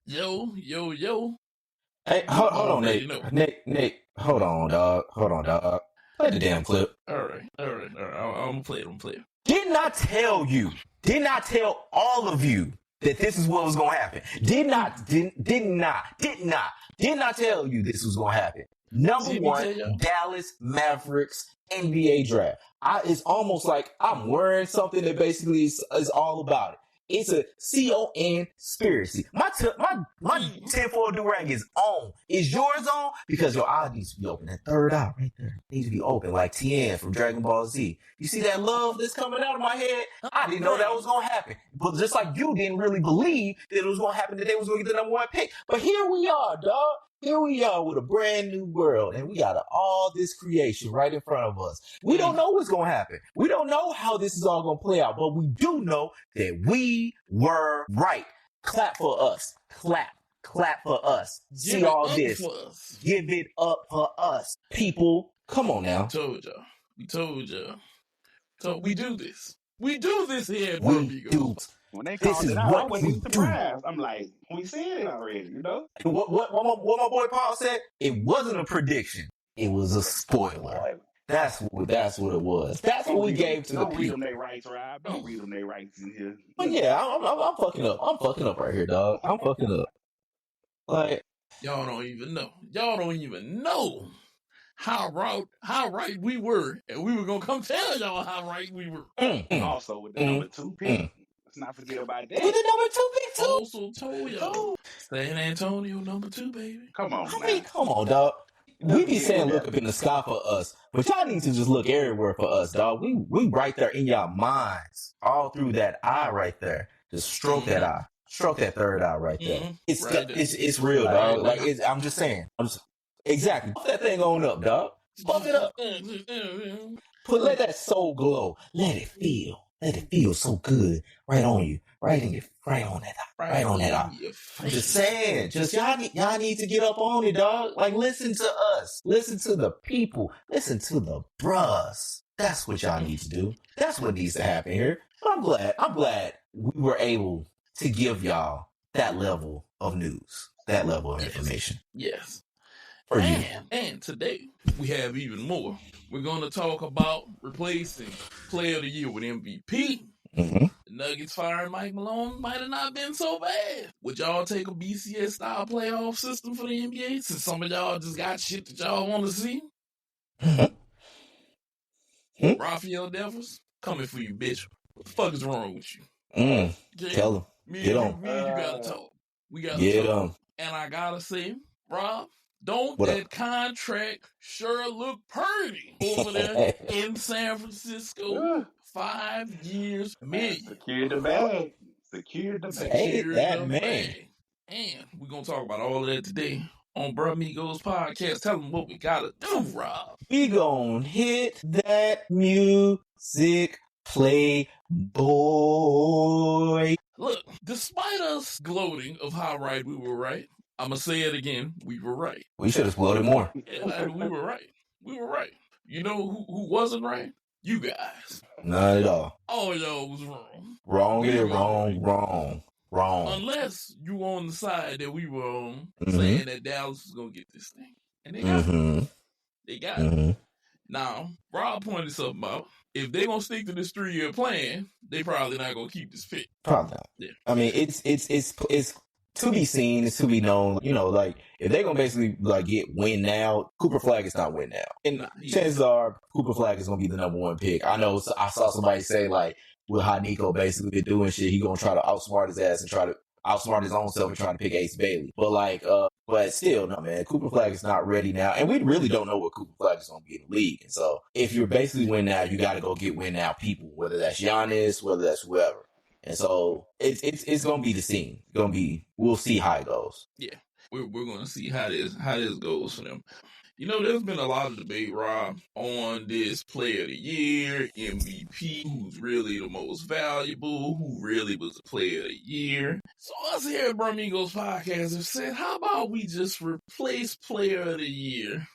Yo. Hey, You hold on, already Nate. know. Nate, hold on, dog. Play the damn clip. All right. I'm gonna play it. Didn't I tell you? Didn't I tell all of you that this is what was gonna happen? Didn't I tell you this was gonna happen? Number Didn't he one, tell y'all? Dallas Mavericks NBA draft. It's almost like I'm wearing something that basically is all about it. It's a conspiracy. My tinfoil do-rag is on. Is yours on? Because your eye needs to be open. That third eye right there needs to be open, like Tien from Dragon Ball Z. You see that love that's coming out of my head? I didn't know that was going to happen. But just like you didn't really believe that it was going to happen, that they was going to get the number one pick. But here we are, dog. Here we are with a brand new world, and we got all this creation right in front of us. We don't know what's going to happen. We don't know how this is all going to play out, but we do know that we were right. Clap for us. Clap for us. See all this. Give it up for us. People, come on now. We told y'all. So we do this. We do this here at We do. When they called it out, I wasn't even surprised. I'm like, we seen it already, you know? What my boy Paul said? It wasn't a prediction. It was a spoiler. That's what it was. That's what we gave to the people. Don't read them their rights, Rob. Don't read them their rights in here. But yeah, I'm fucking up. I'm fucking up right here, dog. I'm fucking up. Like, y'all don't even know how right we were, and we were gonna come tell y'all how right we were. Also with the number 2 pick. Let's not forget about that. With the number 2 pick too. Also told y'all San Antonio number 2, baby. Come on, come on, dog. We be saying look up in the sky for us, but y'all need to just look everywhere for us, dog. We right there in y'all minds, all through that eye right there. Just stroke that eye, stroke that third eye right there. It's real, dog. Like I'm just saying. Exactly. Puff that thing on up, dog. Puff it up. Let that soul glow. Let it feel. Let it feel so good right on you, right on that eye. I'm just saying, y'all need to get up on it, dog. Like, listen to us, listen to the people, listen to the Brahs. That's what y'all need to do. That's what needs to happen here. But I'm glad we were able to give y'all that level of news, that level of information. Yes. For you. And today we have even more. We're going to talk about replacing Player of the Year with MVP. Mm-hmm. The Nuggets firing Mike Malone might have not been so bad. Would y'all take a BCS style playoff system for the NBA since some of y'all just got shit that y'all want to see? Rafael Devers, coming for you, bitch. What the fuck is wrong with you? Tell him. Get on. Me and you gotta talk. We gotta get talk. On. And I gotta say, Rob, don't contract sure look pretty over there in San Francisco? 5 years, million. Secure the bag. That man. And we're going to talk about all of that today on Bruh Migos podcast. Tell them what we got to do, Rob. We gonna hit that music play, boy. Look, despite us gloating of how right we were right, I'm going to say it again. We were right. We should have gloated more. Yeah, we were right. You know who wasn't right? You guys. Not at all. All y'all was wrong. Wrong. Unless you on the side that we were on, saying that Dallas was going to get this thing. And they got it. They got it. Now, Rob pointed something out. If they're going to stick to this 3-year plan, they probably not going to keep this pick. Probably not. Yeah. I mean, it's to be seen, it's to be known. You know, like, if they're going to basically, like, win now, Cooper Flag is not win now. And chances are, Cooper Flag is going to be the number 1 pick. I know, I saw somebody say, like, with how Nico basically been doing shit, he going to try to outsmart his ass and try to outsmart his own self and try to pick Ace Bailey. But, like, but still, no, man, Cooper Flag is not ready now. And we really don't know what Cooper Flag is going to be in the league. And so, if you're basically win now, you got to go get win now people, whether that's Giannis, whether that's whoever. And so it's gonna be the scene. We'll see how it goes. Yeah, we're gonna see how this goes for them. You know, there's been a lot of debate, Rob, on this Player of the Year, MVP, who's really the most valuable, who really was the Player of the Year. So us here at Bruh Migos podcast have said, how about we just replace Player of the Year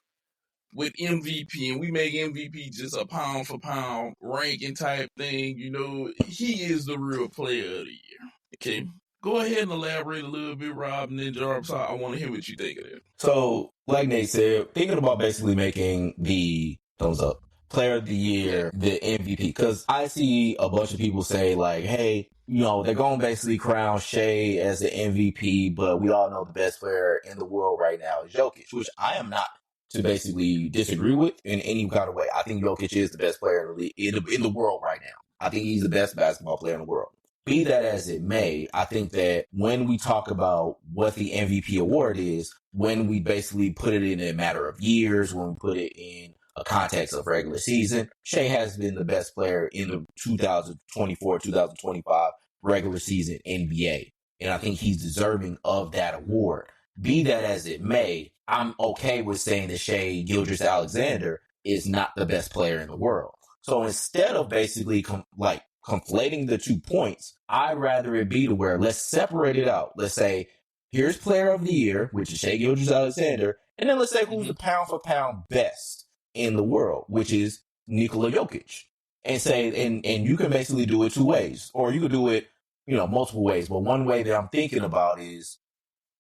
with MVP, and we make MVP just a pound for pound ranking type thing. You know, he is the real Player of the Year. Okay, Go ahead and elaborate a little bit, Rob, and then Jarvis, I want to hear what you think of it. So, like Nate said, thinking about basically making the thumbs up player of the year, the MVP, because I see a bunch of people say like, hey, they're going to basically crown Shea as the MVP, but we all know the best player in the world right now is Jokic, which I am not to basically disagree with in any kind of way. I think Jokic is the best player in the league, in the world right now. I think he's the best basketball player in the world. Be that as it may, I think that when we talk about what the MVP award is, when we basically put it in a matter of years, when we put it in a context of regular season, Shea has been the best player in the 2024-2025 regular season NBA. And I think he's deserving of that award. Be that as it may, I'm okay with saying that Shea Gilgeous-Alexander is not the best player in the world. So instead of basically conflating the 2 points, I'd rather it be to where let's separate it out. Let's say, here's player of the year, which is Shea Gilgeous-Alexander, and then let's say who's the pound for pound best in the world, which is Nikola Jokic. And say, and you can basically do it 2 ways, or you could do it, multiple ways. But one way that I'm thinking about is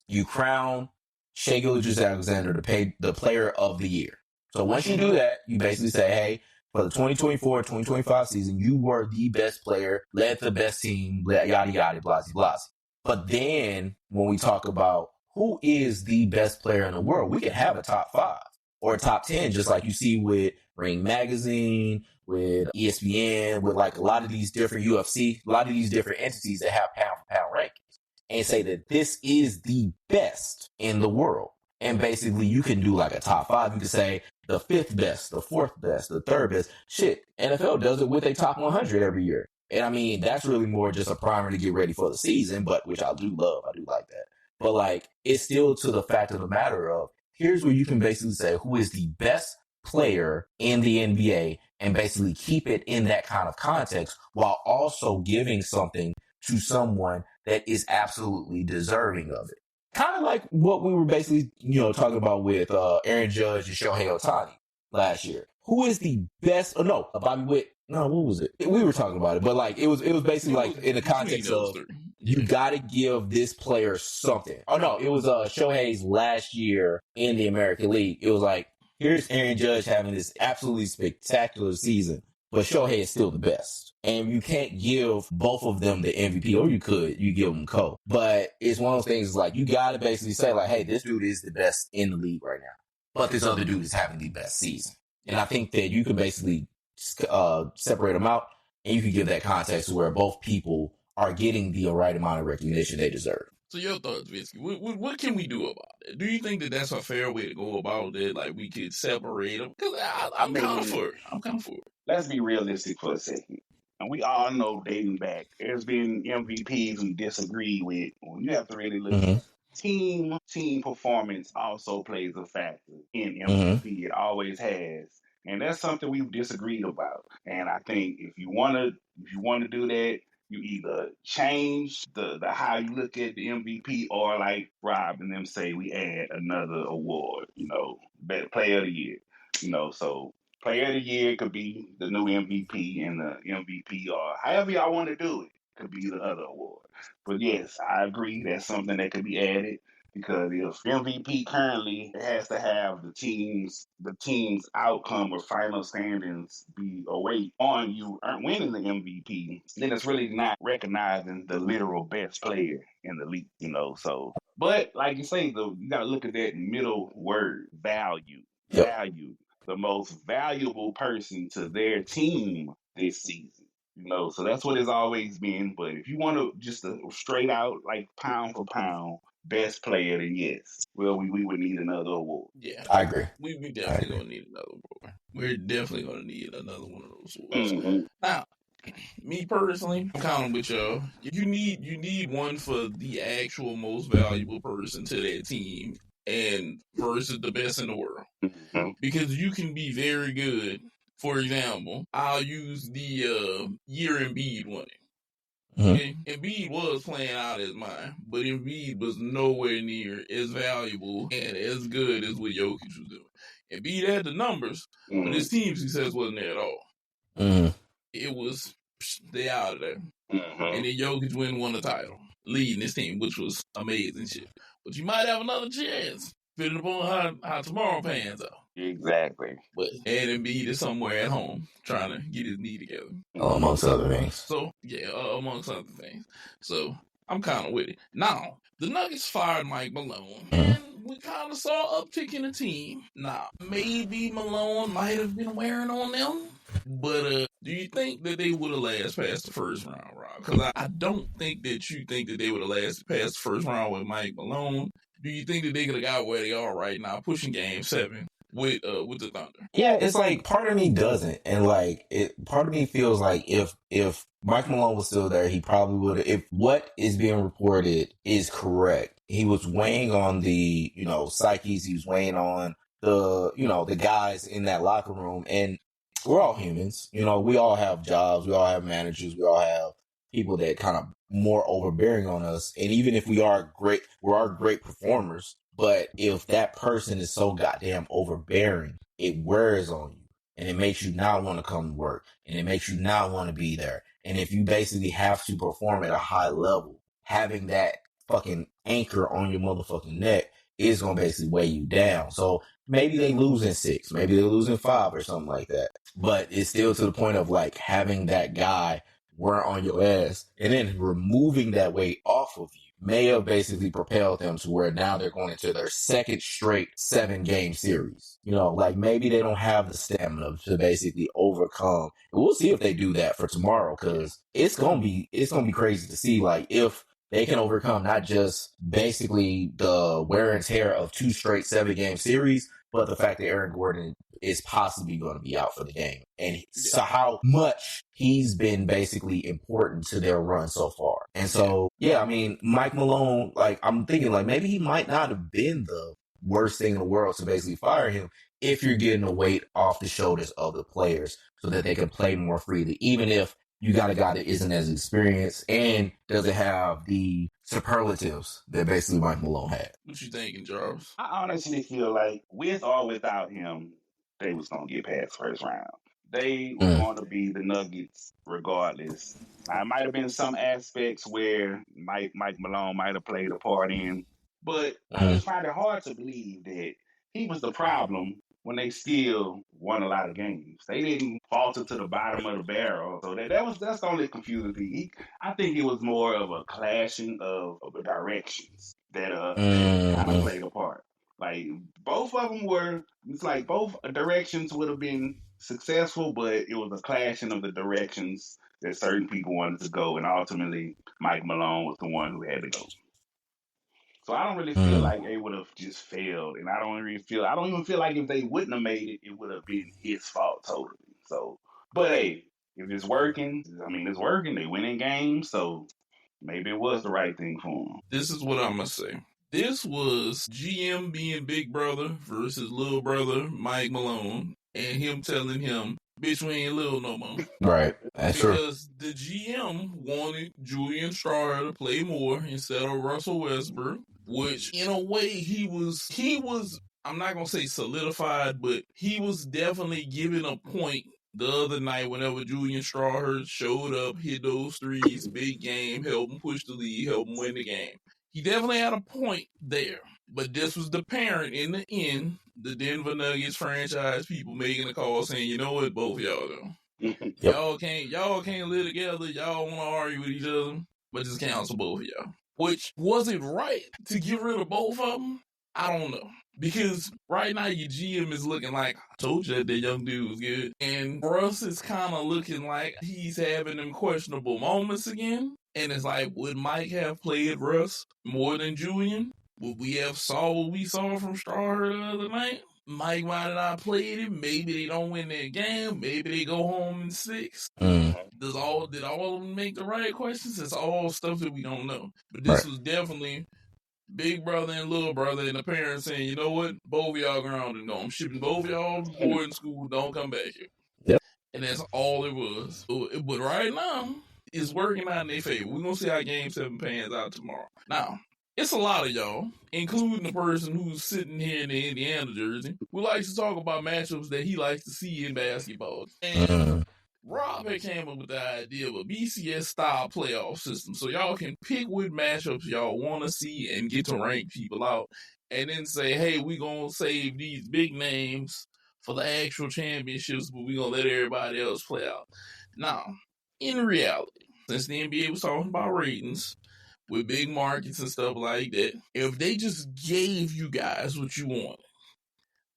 you crown Shea Gilgeous-Alexander the player of the year. So once you do that, you basically say, hey, for the 2024-2025 season, you were the best player, led the best team, yada, yada, blah, blah. But then when we talk about who is the best player in the world, we can have a top 5 or a top 10, just like you see with Ring Magazine, with ESPN, with like a lot of these different UFC, a lot of these different entities that have pound for pound rankings, and say that this is the best in the world. And basically you can do like a top 5. You can say the 5th best, the 4th best, the 3rd best. Shit, NFL does it with a top 100 every year. And I mean, that's really more just a primer to get ready for the season, but which I do love. I do like that. But like, it's still to the fact of the matter of, here's where you can basically say who is the best player in the NBA and basically keep it in that kind of context while also giving something to someone that is absolutely deserving of it. Kind of like what we were basically, talking about with Aaron Judge and Shohei Ohtani last year. Who is the best? Oh no, Bobby Witt. No, what was it? We were talking about it, but like it was basically like in the context of you got to give this player something. Oh no, it was Shohei's last year in the American League. It was like, here's Aaron Judge having this absolutely spectacular season, but Shohei is still the best. And you can't give both of them the MVP, or you give them co. But it's one of those things like you got to basically say like, hey, this dude is the best in the league right now, but this other dude is having the best season. And I think that you can basically separate them out, and you can give that context where both people are getting the right amount of recognition they deserve. So your thoughts, Visky, what can we do about it? Do you think that that's a fair way to go about it? Like we could separate them? Because I'm kind of for it. I'm kind of for it. Let's be realistic for a second. And we all know dating back, there's been MVPs we disagree with. Well, you have to really look at team performance also plays a factor in MVP. It always has. And that's something we've disagreed about. And I think if you want to do that, you either change the how you look at the MVP, or like Rob and them say, we add another award, better player of the year. So player of the year could be the new MVP, and the MVP, or however y'all want to do it, could be the other award. But yes, I agree that's something that could be added, because if MVP currently has to have the team's outcome or final standings be away on you winning the MVP, then it's really not recognizing the literal best player in the league, So, but like you say, though, you got to look at that middle word, value. Value. The most valuable person to their team this season. So that's what it's always been. But if you want to just straight out, like pound for pound, best player, then yes. Well, we would need another award. Yeah, I agree. We definitely gonna need another award. We're definitely gonna need another one of those awards. Now, me personally, I'm kind of with y'all. You need one for the actual most valuable person to that team, and versus the best in the world, because you can be very good. For example, I'll use the year Embiid won it. Okay? Embiid was playing out his mind, but Embiid was nowhere near as valuable and as good as what Jokic was doing. Embiid had the numbers, but his team success wasn't there at all. It was, they out of there. And then Jokic won the title. leading this team, which was amazing shit. But you might have another chance, depending upon how tomorrow pans out. Exactly. But Embiid is somewhere at home trying to get his knee together. Amongst other things. So, yeah, amongst other things. So, I'm kind of with it. Now, the Nuggets fired Mike Malone, and we kind of saw an uptick in the team. Now, maybe Malone might have been wearing on them, but do you think that they would have lasted past the first round, Rob? Because I don't think that you think that they would have lasted past the first round with Mike Malone. Do you think that they could have got where they are right now, pushing Game 7? With the Thunder. Yeah, it's like part of me doesn't, and like part of me feels like if Mike Malone was still there, he probably would have. If what is being reported is correct, he was weighing on the psyches, he was weighing on the guys in that locker room, and we're all humans, we all have jobs, we all have managers, we all have people that kind of more overbearing on us, and even if we are great performers. But if that person is so goddamn overbearing, it wears on you and it makes you not want to come to work and it makes you not want to be there. And if you basically have to perform at a high level, having that fucking anchor on your motherfucking neck is going to basically weigh you down. So maybe they lose in 6, maybe they lose in 5 or something like that. But it's still to the point of like having that guy wear on your ass and then removing that weight off of you may have basically propelled them to where now they're going into their second straight 7-game series. Like maybe they don't have the stamina to basically overcome. We'll see if they do that for tomorrow, because it's gonna be crazy to see like if they can overcome not just basically the wear and tear of 2 straight 7-game series, but the fact that Aaron Gordon is possibly going to be out for the game. And so how much he's been basically important to their run so far. And so, yeah, I mean, Mike Malone, like, I'm thinking, like, maybe he might not have been the worst thing in the world to basically fire him if you're getting the weight off the shoulders of the players so that they can play more freely, even if you got a guy that isn't as experienced and doesn't have the superlatives that basically Mike Malone had. What you thinking, Jarvis? I honestly feel like with or without him, they was going to get past first round. They were going to be the Nuggets regardless. Now, it might have been some aspects where Mike Malone might have played a part in, but I just find it hard to believe that he was the problem when they still won a lot of games. They didn't falter to the bottom of the barrel. So that's the only confusing thing. I think it was more of a clashing of the directions that kind of played a part. Like both of them it's like both directions would have been successful, but it was a clashing of the directions that certain people wanted to go, and ultimately Mike Malone was the one who had to go. So I don't really feel like they would have just failed, and I don't even feel like if they wouldn't have made it, it would have been his fault totally. So, but hey, if it's working, it's working. They winning games, so maybe it was the right thing for them. This is what I'm gonna say. This was GM being big brother versus little brother Mike Malone, and him telling him, "Bitch, we ain't little no more." Right, that's true. Because the GM wanted Julian Strawher to play more instead of Russell Westbrook, which in a way he was. I'm not gonna say solidified, but he was definitely given a point the other night whenever Julian Strawher showed up, hit those threes, big game, helped him push the lead, helped him win the game. He definitely had a point there. But this was the parent in the end, the Denver Nuggets franchise people making a call saying, you know what, both y'all do. Y'all can't live together, y'all want to argue with each other, but just cancel both of y'all. Which, was it right to get rid of both of them? I don't know. Because right now your GM is looking like, I told you that young dude was good. And Brahs is kind of looking like he's having them questionable moments again. And it's like, would Mike have played Russ more than Julian? Would we have saw what we saw from Strawher the other night? Mike might have not played it. Maybe they don't win that game. Maybe they go home in 6. Did all of them make the right questions? It's all stuff that we don't know. But this was definitely big brother and little brother and the parents saying, you know what? Both of y'all grounded. No, I'm shipping both of y'all to boarding school. Don't come back here. Yep. And that's all it was. But right now, it's working out in their favor. We're going to see how Game 7 pans out tomorrow. Now, it's a lot of y'all, including the person who's sitting here in the Indiana jersey, who likes to talk about matchups that he likes to see in basketball. And Rob had came up with the idea of a BCS style playoff system, so y'all can pick what matchups y'all want to see and get to rank people out, and then say, hey, we gonna save these big names for the actual championships, but we gonna let everybody else play out. Now, in reality, since the NBA was talking about ratings with big markets and stuff like that, if they just gave you guys what you wanted,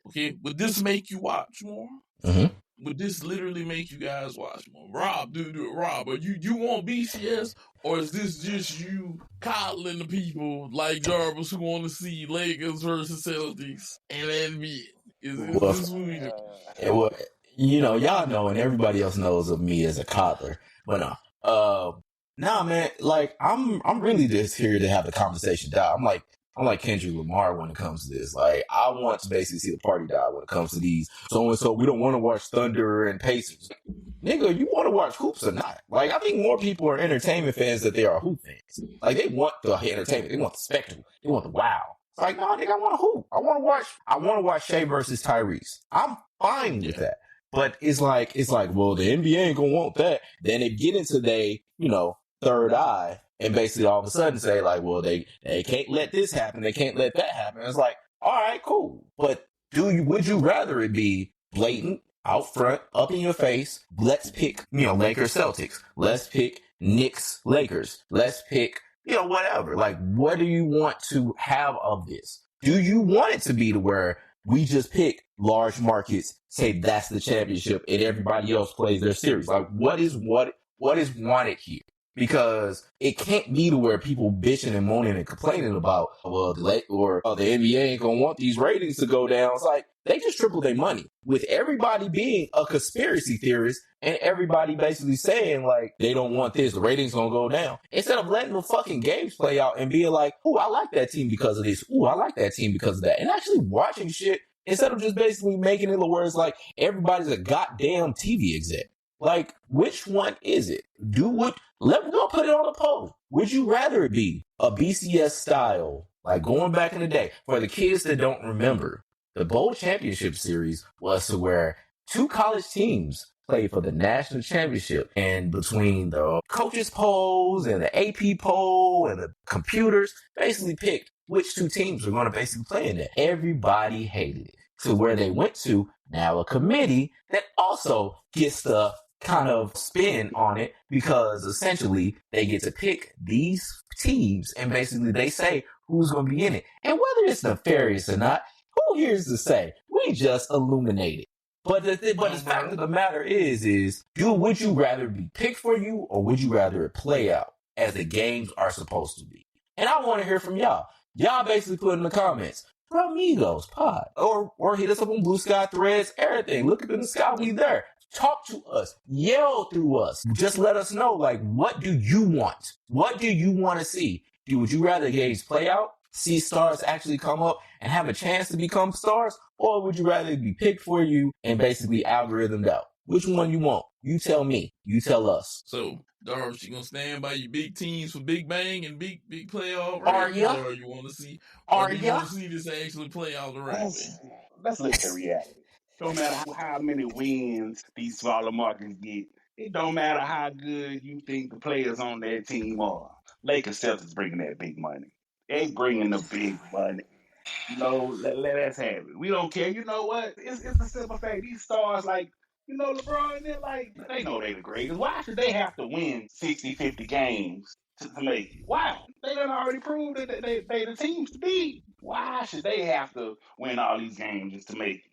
okay, would this make you watch more? Mm-hmm. Would this literally make you guys watch more? Rob, Rob, are you want BCS, or is this just you coddling the people like Jarvis who want to see Lakers versus Celtics and NBA? Is Well, this what we do? well, y'all know, and everybody else knows of me as a coddler. But nah, man, like I'm really just here to have the conversation die. I'm like Kendrick Lamar when it comes to this. Like, I want to basically see the party die when it comes to these. So we don't want to watch Thunder and Pacers. Nigga, you want to watch hoops or not? Like, I think more people are entertainment fans than they are hoop fans. Like, they want the entertainment. They want the spectacle. They want the wow. It's like, no, nigga, I want a hoop. I want to watch Shea versus Tyrese. I'm fine with that. But it's like, well, the NBA ain't gonna want that. Then they get into third eye and basically all of a sudden say like, well, they can't let this happen. They can't let that happen. It's like, all right, cool. But would you rather it be blatant, out front, up in your face? Let's pick, Lakers, Celtics. Let's pick Knicks, Lakers. Let's pick, whatever. Like, what do you want to have of this? Do you want it to be to where we just pick large markets, say that's the championship, and everybody else plays their series? Like, what is wanted here? Because it can't be to where people bitching and moaning and complaining about, well, the NBA ain't gonna want these ratings to go down. It's like, they just triple their money with everybody being a conspiracy theorist and everybody basically saying like, they don't want this, the ratings gonna go down. Instead of letting the fucking games play out and being like, ooh, I like that team because of this. Ooh, I like that team because of that. And actually watching shit instead of just basically making it where it's like, everybody's a goddamn TV exec. Like, which one is it? We're gonna put it on a poll. Would you rather it be a BCS style, like going back in the day, for the kids that don't remember, the Bowl Championship Series was to where two college teams played for the national championship, and between the coaches polls and the AP poll and the computers, basically picked which two teams were going to basically play in that. Everybody hated it. To where they went to now a committee that also gets the kind of spin on it, because essentially they get to pick these teams and basically they say who's going to be in it. And whether it's nefarious or not, who here's to say? We just illuminated. But the fact of the matter is would you rather be picked for you, or would you rather it play out as the games are supposed to be? And I want to hear from y'all. Y'all basically put in the comments, Amigos Pod, or hit us up on Blue Sky Threads, everything. Look up in the sky, we there. Talk to us, yell through us. Just let us know, like, what do you want? What do you want to see? Would you rather games play out, see stars actually come up and have a chance to become stars, or would you rather be picked for you and basically algorithmed out? Which one you want? You tell me. You tell us. So, Darvish, you gonna stand by your big teams for Big Bang and big playoff ratings, or you want to see? Or do you want to see this actually play out the right way? Let's look at reality. No matter how many wins these smaller markets get, it don't matter how good you think the players on that team are. Lakers Celtics bringing that big money. They bringing the big money. Let us have it. We don't care. You know what? It's a simple fact. These stars, like, LeBron, they're like, they know they the greatest. Why should they have to win 60, 50 games to make it? Why? They done already proved that they the teams to beat. Why should they have to win all these games just to make it?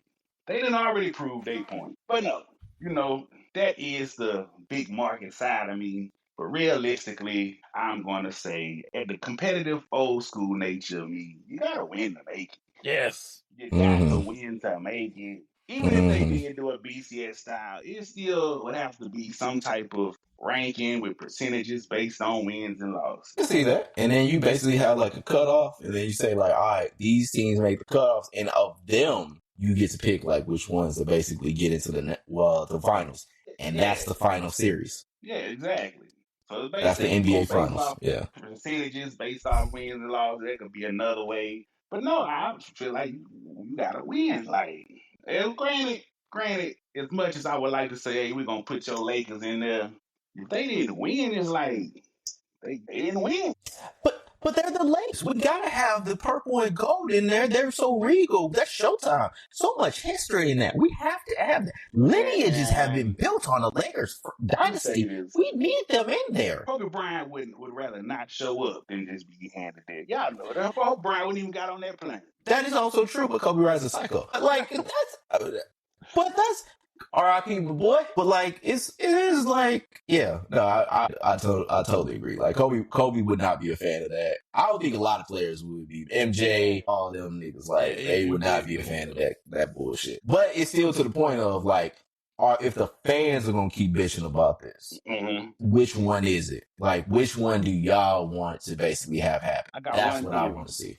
They done already proved their point. But no, that is the big market side of me. But realistically, I'm going to say, at the competitive old school nature of me, you got to win to make it. Yes. You got to win to make it. Even if they did do a BCS style, it still would have to be some type of ranking with percentages based on wins and losses. I see that. And then you basically have like a cutoff, and then you say like, all right, these teams make the cutoffs, and of them, you get to pick like which ones to basically get into the finals. And that's the final series. Yeah, exactly. So that's the NBA finals. Yeah. Percentages based off wins and losses. That could be another way. But no, I feel like you gotta win. Like, granted, Granted, as much as I would like to say, hey, we're gonna put your Lakers in there, if they didn't win, it's like they didn't win. But they're the Lakers. We gotta have the purple and gold in there. They're so regal. That's Showtime. So much history in that. We have to have that. Lineages have been built on the Lakers dynasty. We need them in there. Kobe Bryant would rather not show up than just be handed there. Y'all know that. Kobe Bryant wouldn't even got on that plane. That is also true, but Kobe Bryant's a psycho. Like that's R.I.P. boy. But like it is like I totally agree. Like Kobe would not be a fan of that. I don't think a lot of players would be. MJ, all them niggas, like they would not be a fan of that bullshit. But it's still to the point of like, if the fans are gonna keep bitching about this, which one is it? Like, which one do y'all want to basically have happen? That's what I want to see.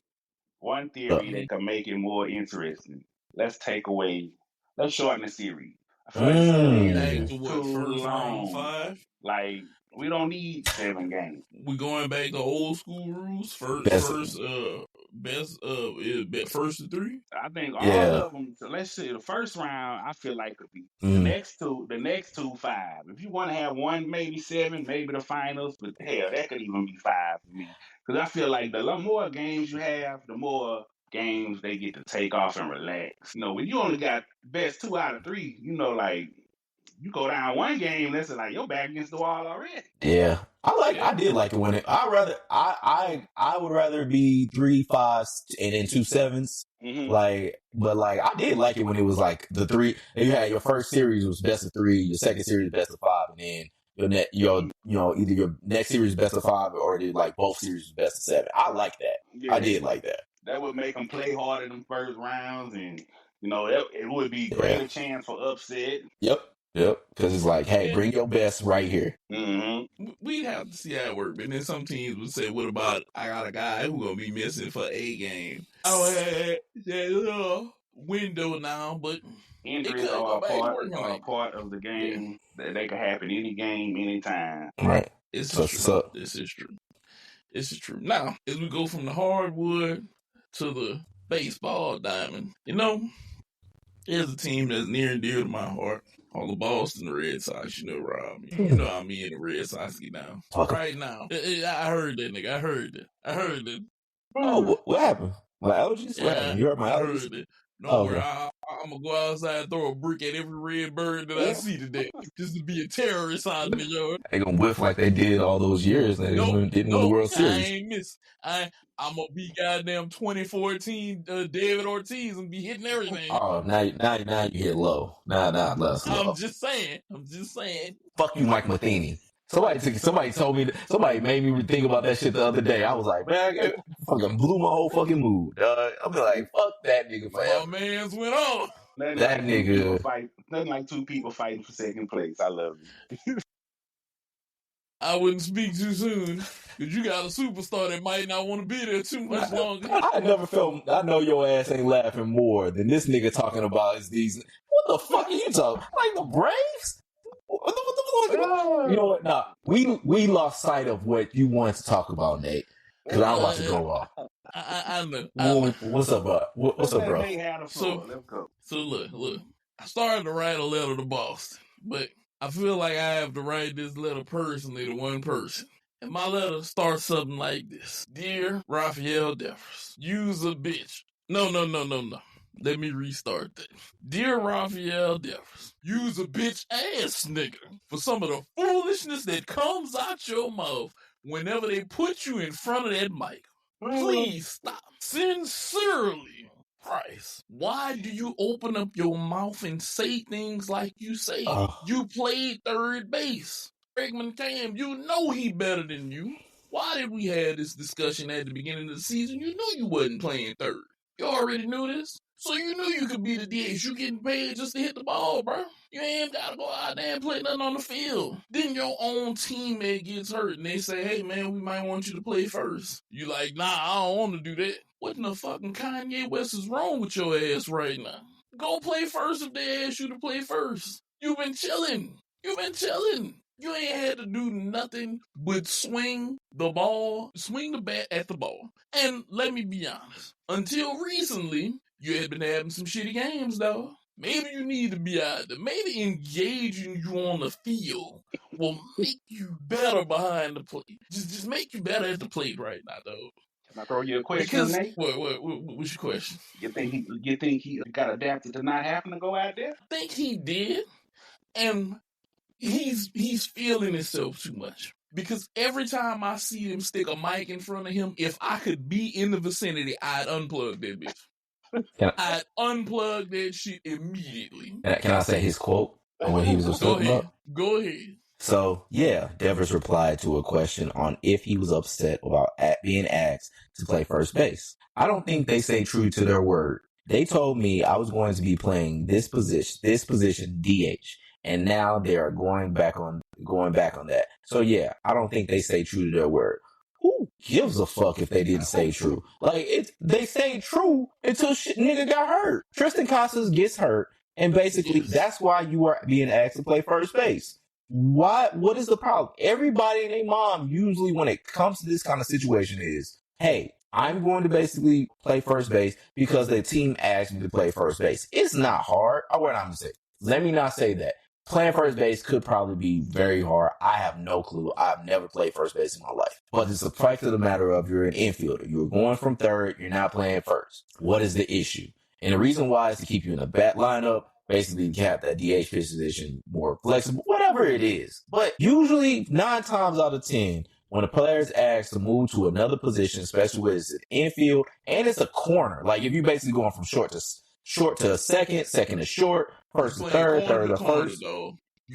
One theory that could make it more interesting. Let's shorten the series. Too long. Like, we don't need 7 games. We going back to old school rules. First to 3. I think all of them. So let's see. The first round, I feel like could be the next two 5. If you want to have one, maybe 7, maybe the finals. But hell, that could even be 5 for me. Because I feel like the more games you have, the more games they get to take off and relax. You know, when you only got best 2 out of 3, you know, like, you go down one game, that's like your back against the wall already. Yeah. I did like it when I would rather be 3 5s and then 2 7s. But I did like it when it was like the 3. You had your first series was best of 3, your second series best of 5, and then either your next series best of 5 or like both series best of 7. I like that. Yeah. I did like that. That would make them play harder in the first rounds, and it would be greater chance for upset. Yep, because it's like, hey, bring your best right here. We'd have to see how it worked. And then some teams would say, what about, I got a guy who's going to be missing for a game. I had that window now, but injuries are a part of the game. That they could happen any game, anytime. Right. This is true. Now, as we go from the hardwood to the baseball diamond, there's a team that's near and dear to my heart. All the Boston Red Sox, Rob. You know I'm in the Red Sox now. Right now. I heard that, nigga. I heard it. Oh, what happened? My allergies? What happened? You heard my allergies? I heard it. No, worry. I'm going to go outside and throw a brick at every red bird that I see today. Just to be a terrorist out in the yard. They going to whiff like they did all those years. They didn't win the World Series. I ain't miss. I'm going to be goddamn 2014 David Ortiz and be hitting everything. Oh, now you hit low. Nah, less low. I'm just saying. Fuck you, Mike Matheny. Somebody made me think about that shit the other day. I was like, man, it fucking blew my whole fucking mood. I'll be like, fuck that nigga forever. My man's went on. That nigga. Nothing like 2 people fighting for second place. I love you. I wouldn't speak too soon, because you got a superstar that might not want to be there too much longer. I never felt, I know your ass ain't laughing more than this nigga talking about is these, what the fuck are you talking? Like the Braves? You know what? Nah, we lost sight of what you wanted to talk about, Nate. Because I'm about to go off. I know. What's up, bro? What's up, bro? So look. I started to write a letter to Boston, but I feel like I have to write this letter personally to one person. And my letter starts something like this. Dear Rafael Devers, you's a bitch. No. Let me restart that. Dear Rafael Devers, you's a bitch ass nigga for some of the foolishness that comes out your mouth whenever they put you in front of that mic. Please stop. Sincerely, Price, why do you open up your mouth and say things like you say? You played third base. Bregman Cam, you know he better than you. Why did we have this discussion at the beginning of the season? You knew you wasn't playing third. You already knew this. So you knew you could be the DH. You getting paid just to hit the ball, bro. You ain't got to go out there and play nothing on the field. Then your own teammate gets hurt and they say, hey, man, we might want you to play first. You like, nah, I don't want to do that. What in the fucking Kanye West is wrong with your ass right now? Go play first if they ask you to play first. You've been chilling. You ain't had to do nothing but swing the bat at the ball. And let me be honest, until recently, you had been having some shitty games, though. Maybe you need to be out there. Maybe engaging you on the field will make you better behind the plate. Just make you better at the plate right now, though. Can I throw you a question, Because Nate? what's your question? You think he got adapted to not having to go out there? I think he did, and he's feeling himself too much. Because every time I see him stick a mic in front of him, if I could be in the vicinity, I'd unplug that bitch. I'd unplug that shit immediately. Can I say his quote when he was upset? Go ahead. So, yeah, Devers replied to a question on if he was upset about being asked to play first base. I don't think they stay true to their word. They told me I was going to be playing this position DH, and now they are going back on that. So, yeah, I don't think they stay true to their word. Who gives a fuck if they didn't stay true? Like, they stayed true until nigga got hurt. Tristan Casas gets hurt, and basically that's why you are being asked to play first base. What is the problem? Everybody and their mom usually when it comes to this kind of situation is, hey, I'm going to basically play first base because the team asked me to play first base. It's not hard. Let me not say that. Playing first base could probably be very hard. I have no clue. I've never played first base in my life. But it's a fact of the matter of you're an infielder. You're going from third. You're not playing first. What is the issue? And the reason why is to keep you in a bat lineup. Basically, have that DH position more flexible, whatever it is. But usually, 9 times out of 10, when a player is asked to move to another position, especially when it's an infield and it's a corner, like if you're basically going from short to second to short, first to third, third to first.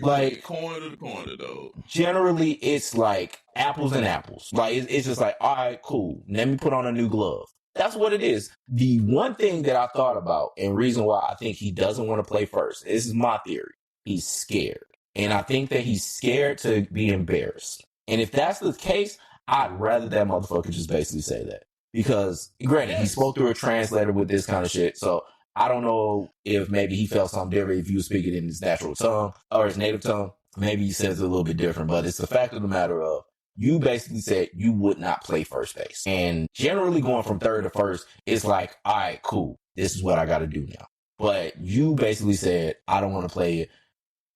Like corner to corner, though. Generally, it's like apples and apples. Like it's just like, all right, cool. Let me put on a new glove. That's what it is. The one thing that I thought about and reason why I think he doesn't want to play first, this is my theory. He's scared. And I think that he's scared to be embarrassed. And if that's the case, I'd rather that motherfucker just basically say that. Because, granted, he spoke through a translator with this kind of shit. So I don't know if maybe he felt something different if you was speaking in his natural tongue or his native tongue. Maybe he says it a little bit different. But it's the fact of the matter of, you basically said you would not play first base. And generally going from third to first, it's like, all right, cool. This is what I got to do now. But you basically said, I don't want to play it.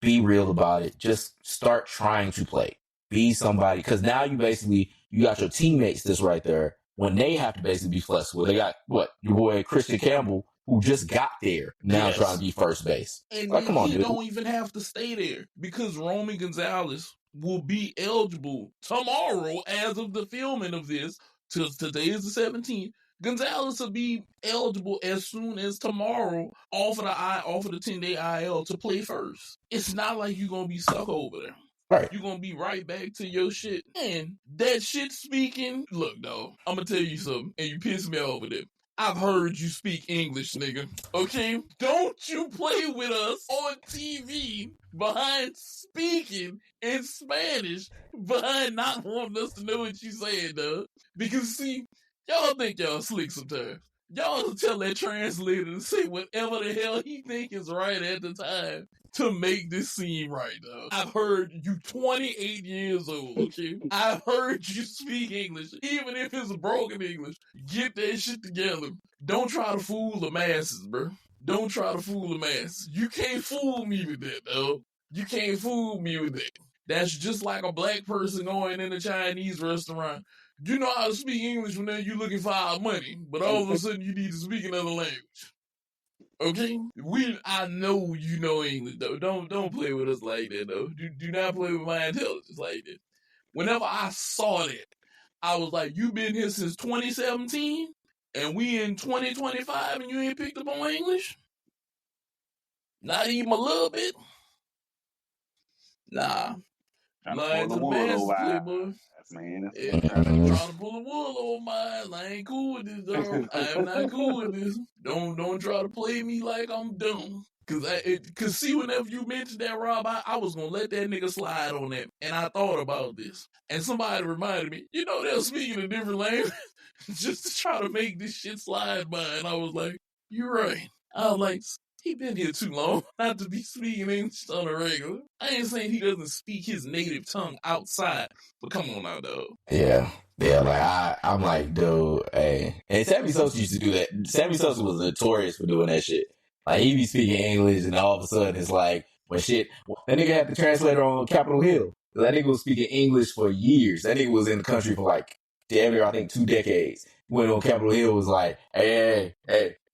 Be real about it. Just start trying to play. Be somebody. Because now you got your teammates that's right there when they have to basically be flexible. They got, your boy Christian Campbell, who just got there, now trying to be first base. And like, come on, dude. Don't even have to stay there because Romy Gonzalez will be eligible tomorrow as of the filming of this. Today is the 17th. Gonzalez will be eligible as soon as tomorrow off of the 10-day IL to play first. It's not like you're going to be stuck over there. Right. You're going to be right back to your shit. And that shit speaking, look, dog, I'm going to tell you something, and you piss me off with it. I've heard you speak English, nigga. Okay? Don't you play with us on TV behind speaking in Spanish behind not wanting us to know what you saying, dog. Because, see, y'all think y'all slick sometimes. Y'all tell that translator to say whatever the hell he think is right at the time to make this seem right, dog. I've heard you 28 years old, okay? I've heard you speak English, even if it's broken English. Get that shit together. Don't try to fool the masses, bro. Don't try to fool the masses. You can't fool me with that, dog. You can't fool me with that. That's just like a black person going in a Chinese restaurant. You know how to speak English when you're looking for our money, but all of a sudden you need to speak another language. Okay? I know you know English, though. Don't play with us like that, though. Do not play with my intelligence like that. Whenever I saw that, I was like, you been here since 2017, and we in 2025, and you ain't picked up on English? Not even a little bit? Nah. Lying to the masses, playboy. Man, trying to pull the wool over my eyes. I ain't cool with this, dog. I am not cool with this. Don't try to play me like I'm dumb. Cause see, whenever you mentioned that, Rob, I was gonna let that nigga slide on that, and I thought about this, and somebody reminded me, they're speaking a different language just to try to make this shit slide by, and I was like, you're right. I was like, he been here too long not to be speaking English on a regular. I ain't saying he doesn't speak his native tongue outside, but come on now, dog. Yeah, like I'm like, dude, hey. And Sammy Sosa used to do that. Sammy Sosa was notorious for doing that shit. Like he be speaking English, and all of a sudden it's like, when shit, that nigga had the translator on Capitol Hill. That nigga was speaking English for years. That nigga was in the country for like damn near, I think, 2 decades. Went on Capitol Hill, was like, hey,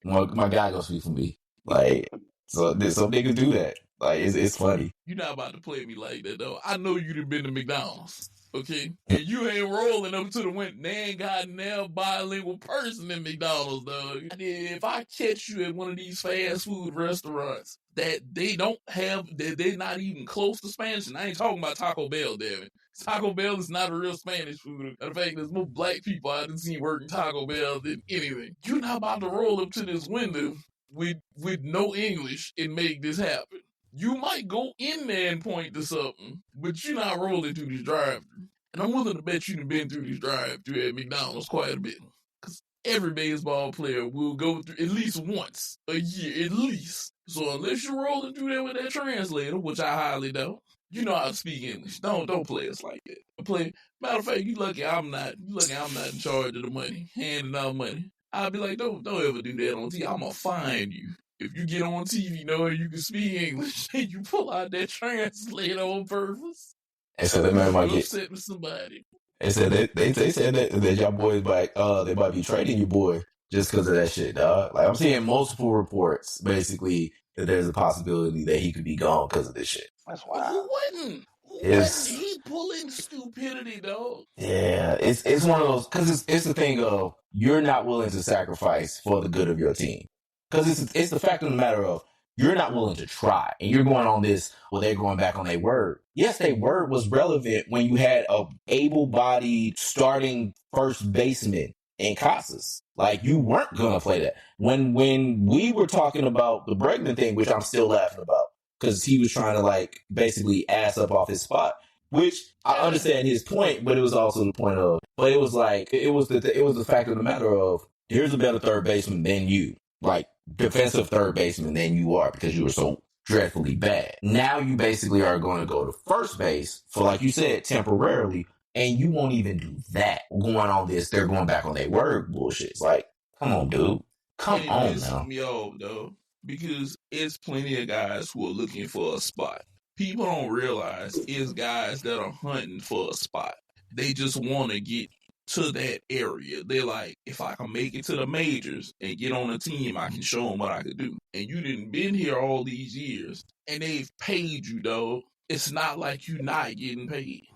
my guy gonna speak for me. Like, so some niggas do that. Like, it's funny. You're not about to play me like that, though. I know you've been to McDonald's, okay? And you ain't rolling up to the window. They ain't got no bilingual person in McDonald's, dog. If I catch you at one of these fast food restaurants that they don't have, that they're not even close to Spanish, and I ain't talking about Taco Bell, damn it. Taco Bell is not a real Spanish food. In fact, there's more black people I didn't see working Taco Bell than anything. You're not about to roll up to this window with no English and make this happen. You might go in there and point to something, but you're not rolling through this drive-thru. And I'm willing to bet you've been through this drive-thru at McDonald's quite a bit. Because every baseball player will go through at least once a year, at least. So unless you're rolling through there with that translator, which I highly doubt, you know how to speak English. Don't play us like that. Matter of fact, you lucky I'm not in charge of the money, handing out money. I'd be like, don't ever do that on TV. I'm gonna find you. If you get on TV knowing you can speak English, and you pull out that translator on purpose, And so that man might get upset with somebody. They said they said that y'all boys they might be trading your boy just because of that shit, dog. Like, I'm seeing multiple reports basically that there's a possibility that he could be gone because of this shit. That's wild. Who wouldn't? He pulling stupidity, dog. Yeah, it's one of those, because it's the thing of, you're not willing to sacrifice for the good of your team. Because it's the fact of the matter of, you're not willing to try, and you're going on this, well, they're going back on their word. Yes, their word was relevant when you had a able-bodied starting first baseman in Casas. Like, you weren't gonna play that. When we were talking about the Bregman thing, which I'm still laughing about, because he was trying to, like, basically ass up off his spot, which I understand his point, but it was also the point of, but it was like, it was the fact of the matter of, here's a better third baseman than you. Like, defensive third baseman than you are, because you were so dreadfully bad. Now you basically are going to go to first base for, like you said, temporarily, and you won't even do that. Going on this, they're going back on their word bullshit. It's like, come on, dude. Come on now. Me off, though, because it's plenty of guys who are looking for a spot. People don't realize it's guys that are hunting for a spot. They just want to get to that area. They're like, if I can make it to the majors and get on a team, I can show them what I could do. And you didn't been here all these years, and they've paid you, though. It's not like you're not getting paid.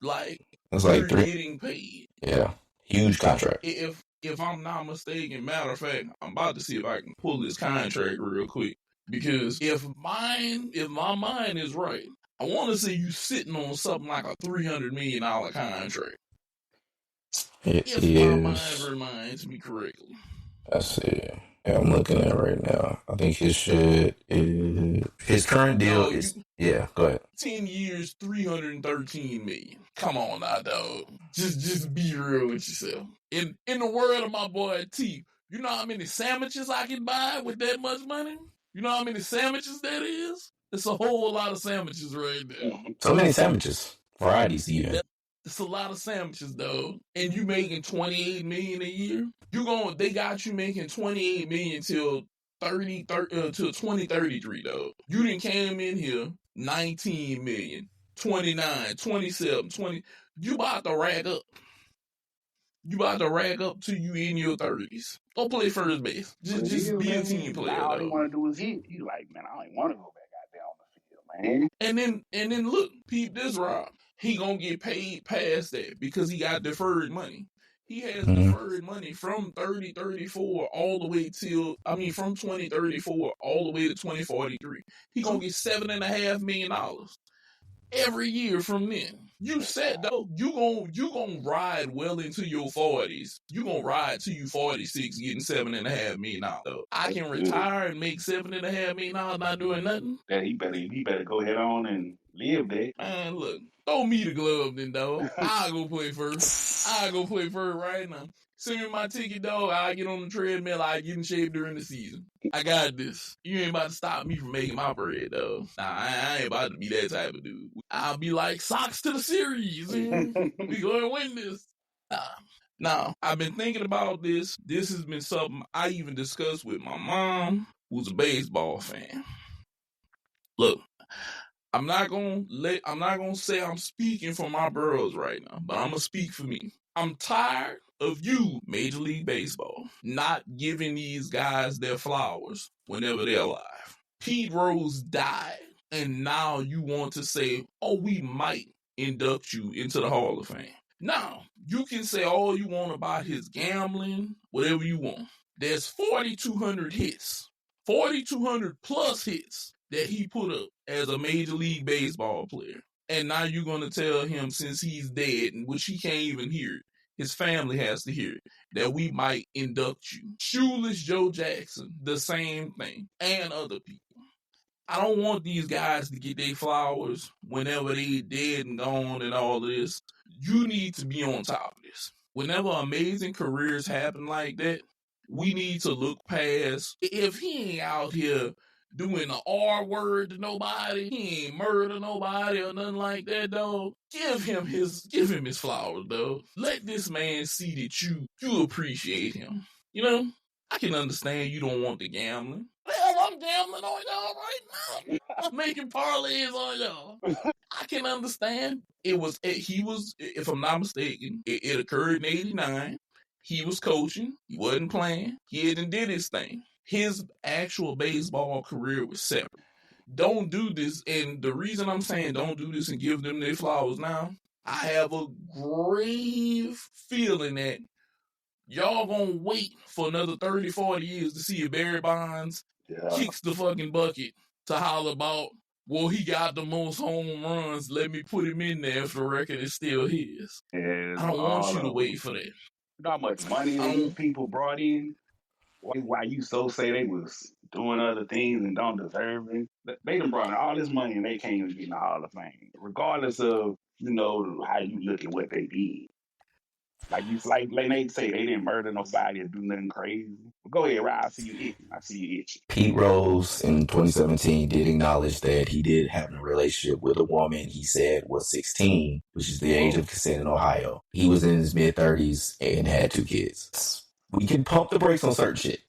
Like, that's you're like getting paid. Yeah, huge contract. If I'm not mistaken, matter of fact, I'm about to see if I can pull this contract real quick. Because if my mind is right, I want to say you sitting on something like a $300 million contract. If my mind reminds me correctly. Let's see. Yeah, I'm looking at it right now. I think his current deal is, yeah, go ahead. 10 years, $313 million. Come on now, dog. Just be real with yourself. In the world of my boy T, you know how many sandwiches I can buy with that much money? You know how many sandwiches that is? It's a whole lot of sandwiches right there. So many sandwiches. Varieties even. It's a lot of sandwiches, though. And you making $28 million a year? They got you making $28 million till 2033, though. You done came in here 19 million, 29, 27, 20. You about to rack up. You about to rack up till you in your 30s. Go play first base. Just be a team player. All he want to do is hit. You like, man, I don't want to go back out there on the field, man. And then look, peep this, Rob. He gonna get paid past that because he got deferred money. He has deferred money from 2034 all the way from 2034 all the way to 2043. He gonna get $7.5 million every year from then. You said, though, you gonna ride well into your 40s. You gonna ride till you 46 getting $7.5 million. Though I can retire and make $7.5 million not doing nothing. Yeah, he better go ahead on and live there. Man, look, throw me the glove then, dog. I'll go play first. Right now. Send me my ticket, dog. I'll get on the treadmill. I'll get in shape during the season. I got this. You ain't about to stop me from making my bread, though. Nah, I ain't about to be that type of dude. I'll be like, socks to the series. We gonna win this. Nah, I've been thinking about this. This has been something I even discussed with my mom. who's a baseball fan. Look, I'm not gonna say I'm speaking for my bros right now, but I'm gonna speak for me. I'm tired of you, Major League Baseball, not giving these guys their flowers whenever they're alive. Pete Rose died, and now you want to say, oh, we might induct you into the Hall of Fame. Now, you can say all you want about his gambling, whatever you want. There's 4,200 hits, 4,200 plus hits that he put up as a Major League Baseball player. And now you're going to tell him, since he's dead, which he can't even hear it, his family has to hear it, that we might induct you. Shoeless Joe Jackson, the same thing, and other people. I don't want these guys to get their flowers whenever they dead and gone and all this. You need to be on top of this. Whenever amazing careers happen like that, we need to look past. If he ain't out here doing the R word to nobody, he ain't murder nobody or nothing like that, dog. Give him his flowers, dog. Let this man see that you appreciate him. You know, I can understand you don't want the gambling. Hell, I'm gambling on y'all right now. I'm making parlays on y'all. I can understand. He was, if I'm not mistaken, it occurred in '89. He was coaching. He wasn't playing. He hadn't did his thing. His actual baseball career was separate. Don't do this. And the reason I'm saying don't do this and give them their flowers now, I have a grave feeling that y'all gonna wait for another 30, 40 years to see if Barry Bonds kicks the fucking bucket to holler about, well, he got the most home runs. Let me put him in there if the record is still his. Yeah, I don't want you to wait for that. You know how much money these people brought in? Why you so say they was doing other things and don't deserve it? They done brought in all this money and they can't even get in the Hall of Fame, regardless of how you look at what they did. Like they say, they didn't murder nobody or do nothing crazy. But go ahead, Ryan. I see you itching. Pete Rose in 2017 did acknowledge that he did have a relationship with a woman he said was 16, which is the age of consent in Ohio. He was in his mid-30s and had 2 kids. We can pump the brakes on certain shit.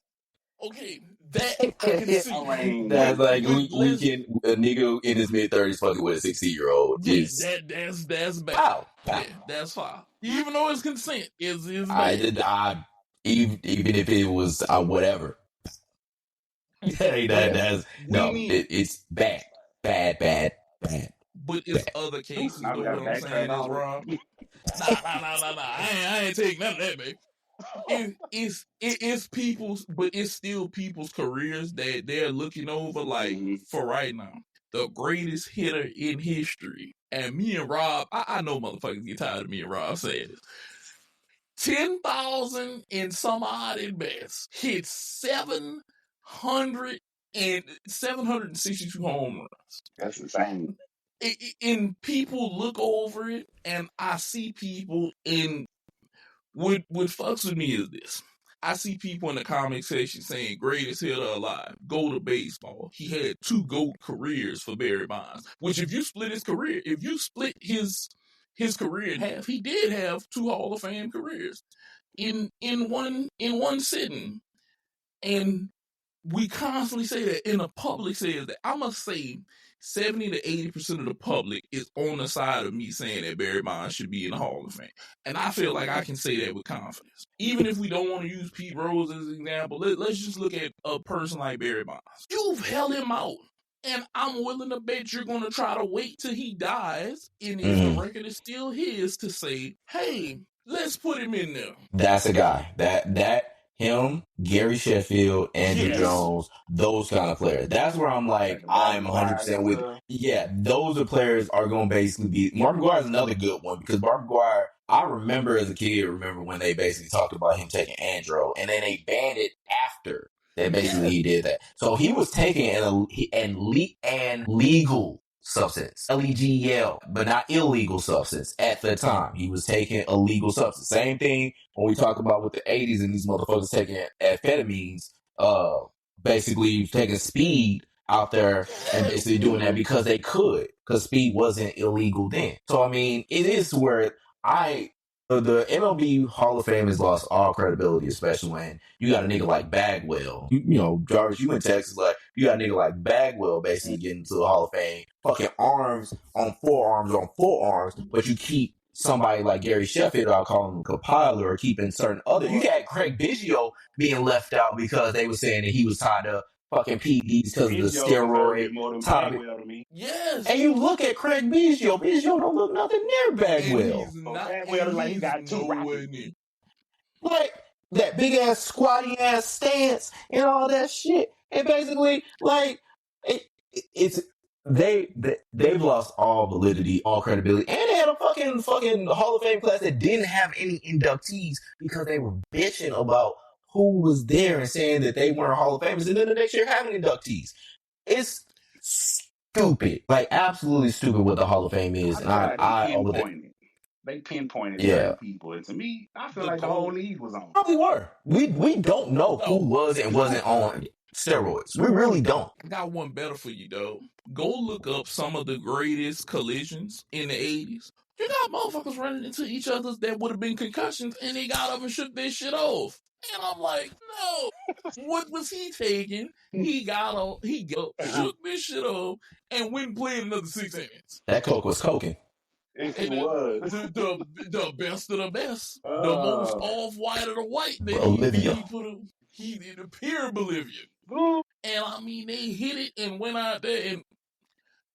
Okay, that I can see. That's like we can a nigga in his mid-30s fucking with a 16-year-old. Yeah, that's bad. Pow. Yeah, that's fine. Even though it's consent, is bad. Even if it was whatever. It's bad. But it's other cases. Know what I'm saying is wrong. Nah. I ain't taking none of that, baby. It's people's, but it's still people's careers that they're looking over. Like for right now, the greatest hitter in history, and me and Rob, I know motherfuckers get tired of me and Rob saying this. 10,000 and some odd at best, hit 762 home runs. That's insane. And people look over it, and I see people in. What fucks with me is this. I see people in the comment section saying greatest hitter alive, go to baseball. He had 2 GOAT careers for Barry Bonds. Which if you split his career, if you split his career in half, he did have 2 Hall of Fame careers in one sitting. And we constantly say that, and the public says that. I must say 70 to 80% of the public is on the side of me saying that Barry Bonds should be in the Hall of Fame. And I feel like I can say that with confidence. Even if we don't want to use Pete Rose as an example, let's just look at a person like Barry Bonds. You've held him out. And I'm willing to bet you're going to try to wait till he dies, and if the record is still his, to say, hey, let's put him in there. That's a guy. That him, Gary Sheffield, Andrew Jones, those kind of players. That's where I'm like, I'm 100% with. Yeah, those are players are going to basically be. Mark McGwire is another good one, because Mark McGwire, I remember as a kid, when they basically talked about him taking Andro, and then they banned it after that. Basically, he did that. So he was taking an legal substance, LEGL, but not illegal substance at the time. He was taking a legal substance. Same thing when we talk about with the 80s and these motherfuckers taking amphetamines, basically taking speed out there and basically doing that because they could, because speed wasn't illegal then. So, I mean, it is where The MLB Hall of Fame has lost all credibility, especially when you got a nigga like Bagwell. You know, Jarvis, you in Texas, like you got a nigga like Bagwell basically getting to the Hall of Fame, fucking arms on forearms, but you keep somebody like Gary Sheffield, I'll call him a compiler, or keeping certain other. You got Craig Biggio being left out because they were saying that he was tied up fucking PEDs because of the steroid. To me. Yes. And you look at Craig Biggio. Biggio don't look nothing near Bagwell. Bagwell like he got two rockets. Like that big ass squatty ass stance and all that shit. And basically, like they've lost all validity, all credibility, and they had a fucking Hall of Fame class that didn't have any inductees because they were bitching about who was there and saying that they weren't Hall of Famers, and then the next year having inductees. It's stupid, like absolutely stupid what the Hall of Fame is. They pinpointed certain people, and to me, I feel like the whole league was on. Probably were. We don't know who was and wasn't on steroids. We really don't. I got one better for you, though. Go look up some of the greatest collisions in the 80s. You got motherfuckers running into each other that would have been concussions, and they got up and shook their shit off. And I'm like, no. What was he taking? He got up, shook this shit off, and went and played another 6 innings. That coke was coking. It was. The best of the best. The most off-white of the white. He did appear Bolivian. And I mean, they hit it and went out there and,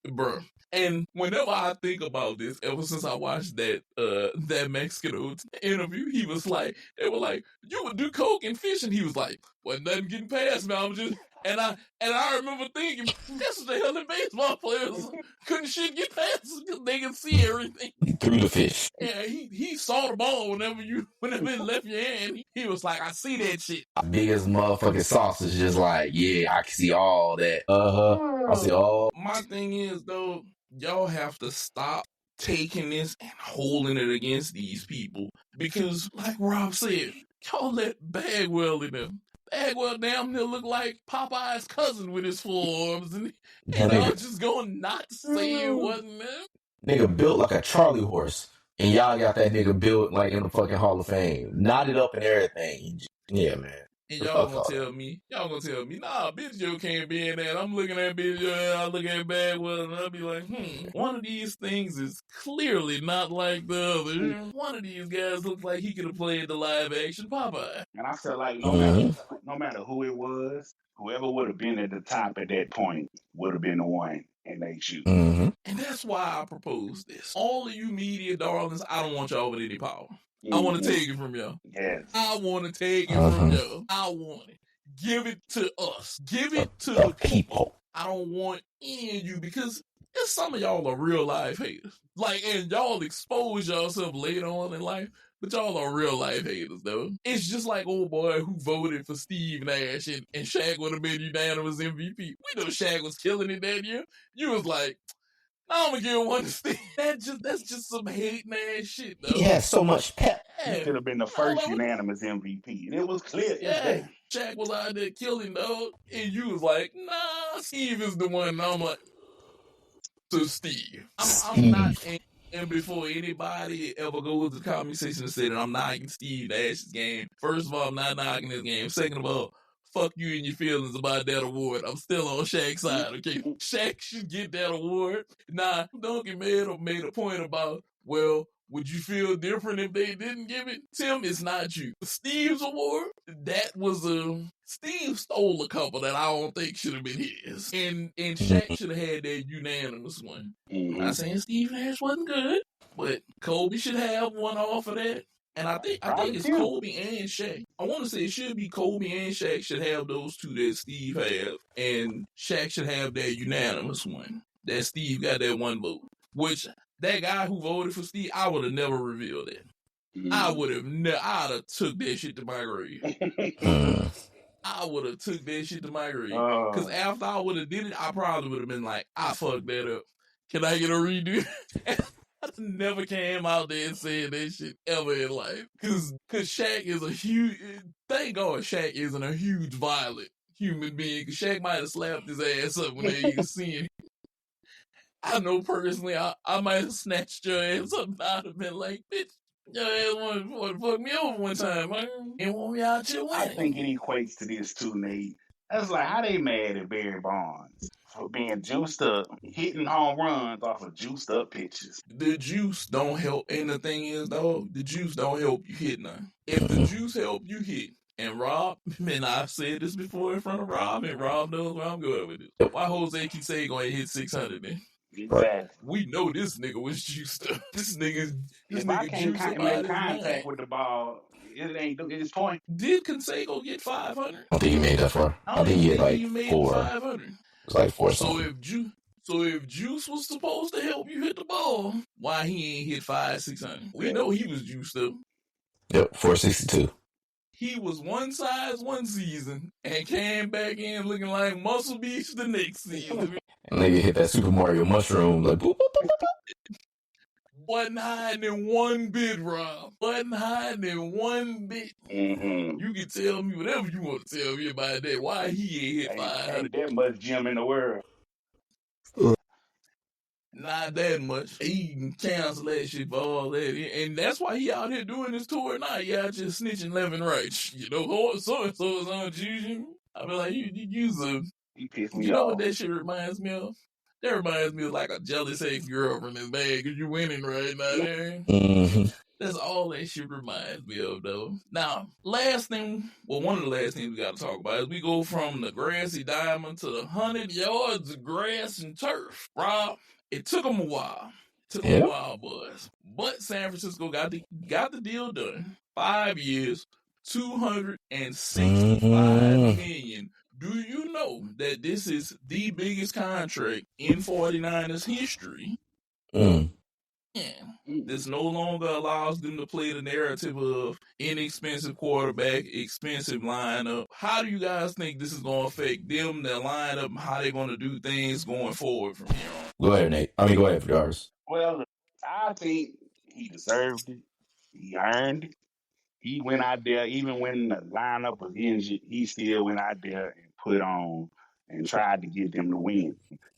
bruh. And whenever I think about this, ever since I watched that Mexican interview, he was like, they were like, you would do coke and fish, and he was like, wasn't nothing getting past me. I'm just, and I remember thinking, that's the hell the baseball players couldn't shit get past because they can see everything. He threw the fish. Yeah, he saw the ball whenever it left your hand. He was like, I see that shit. Biggest motherfucking sausage, just like, yeah, I can see all that. I see all. My thing is though, y'all have to stop taking this and holding it against these people because, like Rob said, y'all let Bagwell in them. Bagwell damn near look like Popeye's cousin with his forearms, and y'all just going not to say it wasn't them. Nigga built like a Charlie horse, and y'all got that nigga built like in the fucking Hall of Fame, knotted up and everything. Yeah, man. And y'all gonna tell me, nah, Biggio can't be in that. I'm looking at Biggio and I look at Bagwell and I'll be like, one of these things is clearly not like the other. One of these guys looks like he could have played the live action Popeye. And I feel like no matter who it was, whoever would have been at the top at that point would have been the one in their shoes. Mm-hmm. And that's why I propose this. All of you media darlings, I don't want y'all with any power. I want to take it from y'all. Yes. I want to take it from y'all. I want it. Give it to us. Give it to the people. I don't want any of you because some of y'all are real life haters. Like, and y'all expose yourself later on in life, but y'all are real life haters, though. It's just like old boy who voted for Steve Nash and Shaq would have been unanimous MVP. We know Shaq was killing it that year. You was like, I'm gonna give one to Steve. That's just some hating ass shit, though. He has so much pep. He should have been the first unanimous MVP, and it was clear. Yeah, Shaq was out there killing, dog, and you was like, nah, Steve is the one. And I'm like, to Steve. I'm not. And before anybody ever goes to the comment section and say that I'm knocking Steve Nash's game, first of all, I'm not knocking his game. Second of all, fuck you and your feelings about that award. I'm still on Shaq's side, okay? Shaq should get that award. Nah, Donkey made a point about, well, would you feel different if they didn't give it? Tim, it's not you. Steve's award, that was Steve stole a couple that I don't think should have been his. And Shaq should have had that unanimous one. I'm not saying Steve Nash wasn't good, but Kobe should have one off of that. And I think it's Kobe and Shaq. I want to say it should be Kobe and Shaq should have those two that Steve have. And Shaq should have that unanimous one. That Steve got that one vote. Which, that guy who voted for Steve, I would have never revealed that. I'd have took that shit to my grave. I would have took that shit to my grave. Because after I would have did it, I probably would have been like, I fucked that up. Can I get a redo? I never came out there and said that shit ever in life. Cause Shaq is thank God Shaq isn't a huge violent human being. Cause Shaq might have slapped his ass up when they even seen him. I know personally I might have snatched your ass up and I'd have been like, bitch, Yeah, want to fuck me over one time, man. And want me out here I winning. think it equates to this too, Nate. That's like how they mad at Barry Bonds for being juiced up, hitting home runs off of juiced up pitches. The juice don't help. And the thing is, though, the juice don't help you hit none. If the juice help you hit, and Rob, and I've said this before in front of Rob, and Rob knows where I'm going with this. Why Jose Canseco going to hit 600 then? Exactly. We know this nigga was juiced up. This nigga I can't juiced up make out his contact mind. with the ball, it ain't his point. Did Canseco get 500? I don't think he made that far. I think he had like 4. 500. It was like 4 So something. if Juice was supposed to help you hit the ball, why he ain't hit 500-600? We know he was juiced up. Yep, 462. He was one size one season and came back in looking like Muscle Beach the next season. And nigga hit that Super Mario mushroom like boop, boop, boop, boop. Wasn't hiding in one bit, Rob. Wasn't hiding in one bit. Mm-hmm. You can tell me whatever you want to tell me about that. Why he ain't hit 500? Ain't that much gym in the world. Not that much. He can cancel that shit for all that. And that's why he out here doing this tour now. He out here snitching left and right. You know, so-and-so is on Juju. I mean, like, He pissed me you know off. what that shit reminds me of? That reminds me of like a jealous ex-girlfriend is bad because you're winning right now. Mm-hmm. That's all that shit reminds me of, though. Now, one of the last things we got to talk about is we go from the grassy diamond to the 100 yards of grass and turf. Rob, it took them a while. Boys. But San Francisco got the deal done. 5 years, $265 million. Do you know that this is the biggest contract in 49ers history? This no longer allows them to play the narrative of inexpensive quarterback, expensive lineup. How do you guys think this is going to affect them, their lineup, how they're going to do things going forward from here on? Go ahead, Nate. Go ahead, Brahs. Well, I think he deserved it. He earned it. He went out there, even when the lineup was injured, he still went out there and put on and tried to get them to win.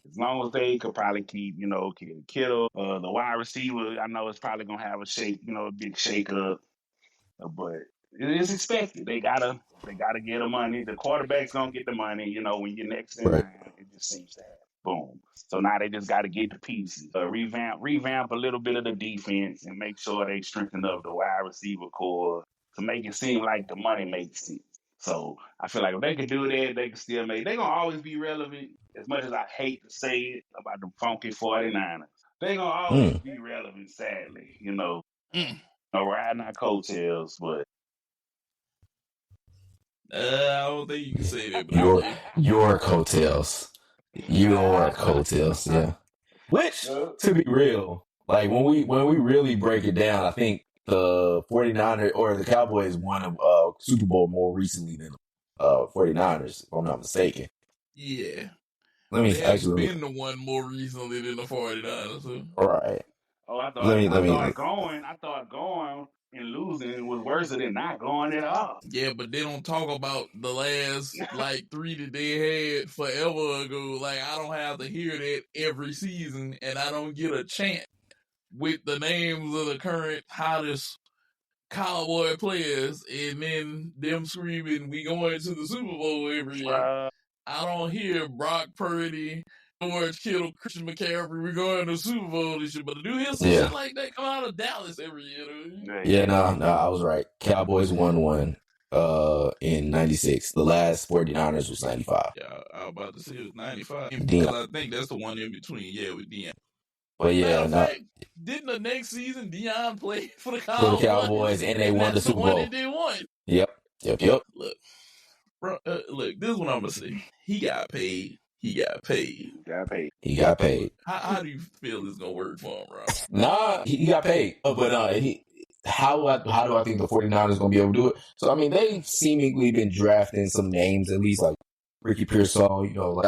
As long as they could probably keep, Kittle, the wide receiver, I know it's probably gonna have a big shake up, but it is expected. They gotta get the money. The quarterback's gonna get the money. When you're next in line, it just seems to happen. Boom. So now they just got to get the pieces, revamp a little bit of the defense, and make sure they strengthen up the wide receiver core to make it seem like the money makes sense. So I feel like if they could do that, they can still make. They're gonna always be relevant. As much as I hate to say it about the funky 49ers, they're gonna always be relevant. Sadly, riding our coattails, but. I don't think you can say that. But your coattails. Your coattails, yeah. Which, to be real, like when we really break it down, I think the 49ers or the Cowboys won a Super Bowl more recently than the 49ers, if I'm not mistaken. Yeah. Let me actually been the one more recently than the 49ers. Huh? Right. Oh, I thought going and losing was worse than not going at all. Yeah, but they don't talk about the last like 3 that they had forever ago. Like I don't have to hear that every season, and I don't get a chant with the names of the current hottest Cowboy players, and then them screaming, "We going to the Super Bowl every year." I don't hear Brock Purdy, George Kittle, Christian McCaffrey, we're going to the Super Bowl this year. But I do hear some shit like that come out of Dallas every year. Yeah, no, I was right. Cowboys won one in 96. The last 49ers was 95. Yeah, I was about to say it was 95. Because I think that's the one in between, with Deion. But yeah, didn't the next season Deion play for the Cowboys and they won the Super Bowl? And they won. Yep. Look, bro, look, this is what I'm going to say. He got paid. How do you feel this going to work for him, Rob? Nah, he got paid. But how do I think the 49ers going to be able to do it? So, I mean, they've seemingly been drafting some names, at least like Ricky Pearsall, who else?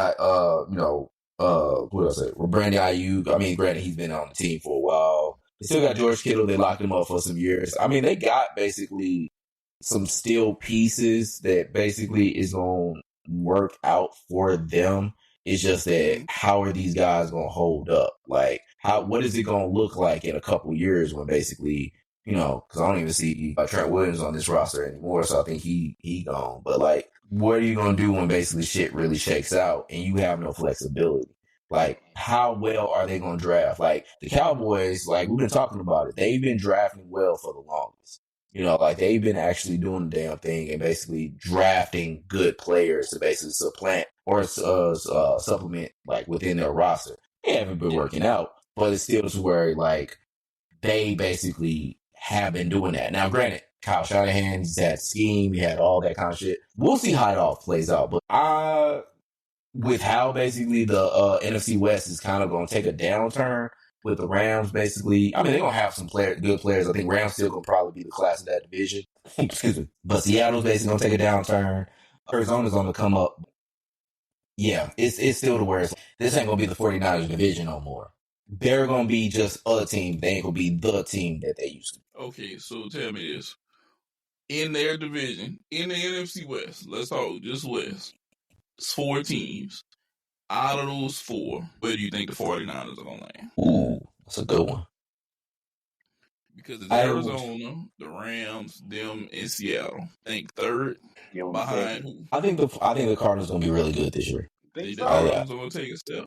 Brandon Ayuk. I mean, granted, he's been on the team for a while. They still got George Kittle. They locked him up for some years. I mean, they got basically some steel pieces that basically is going to work out for them. It's just that how are these guys going to hold up? Like, what is it going to look like in a couple years when basically because I don't even see Trent Williams on this roster anymore, so I think he gone. But like, what are you gonna do when basically shit really shakes out and you have no flexibility? Like, how well are they gonna draft? Like the Cowboys, like we've been talking about it, they've been drafting well for the longest. Like they've been actually doing the damn thing and basically drafting good players to basically supplant or supplement like within their roster. They haven't been working out, but it's still to where like they basically have been doing that. Now, granted, Kyle Shanahan's had scheme, he had all that kind of shit. We'll see how it all plays out. But with how basically the NFC West is kind of going to take a downturn with the Rams, basically. I mean, they're going to have some good players. I think Rams still going to probably be the class of that division. Excuse me. But Seattle's basically going to take a downturn. Arizona's on the come up. Yeah, it's still to where this ain't going to be the 49ers division no more. They're going to be just a team. They ain't going to be the team that they used to. Okay, so tell me this. In their division, in the NFC West, let's talk just West, it's 4 teams. Out of those 4, where do you think the 49ers are going to land? Ooh, that's a good one. Because it's Arizona, the Rams, them, and Seattle. I think third behind who? I think the Cardinals are going to be really good this year. The Cardinals are going to take a step.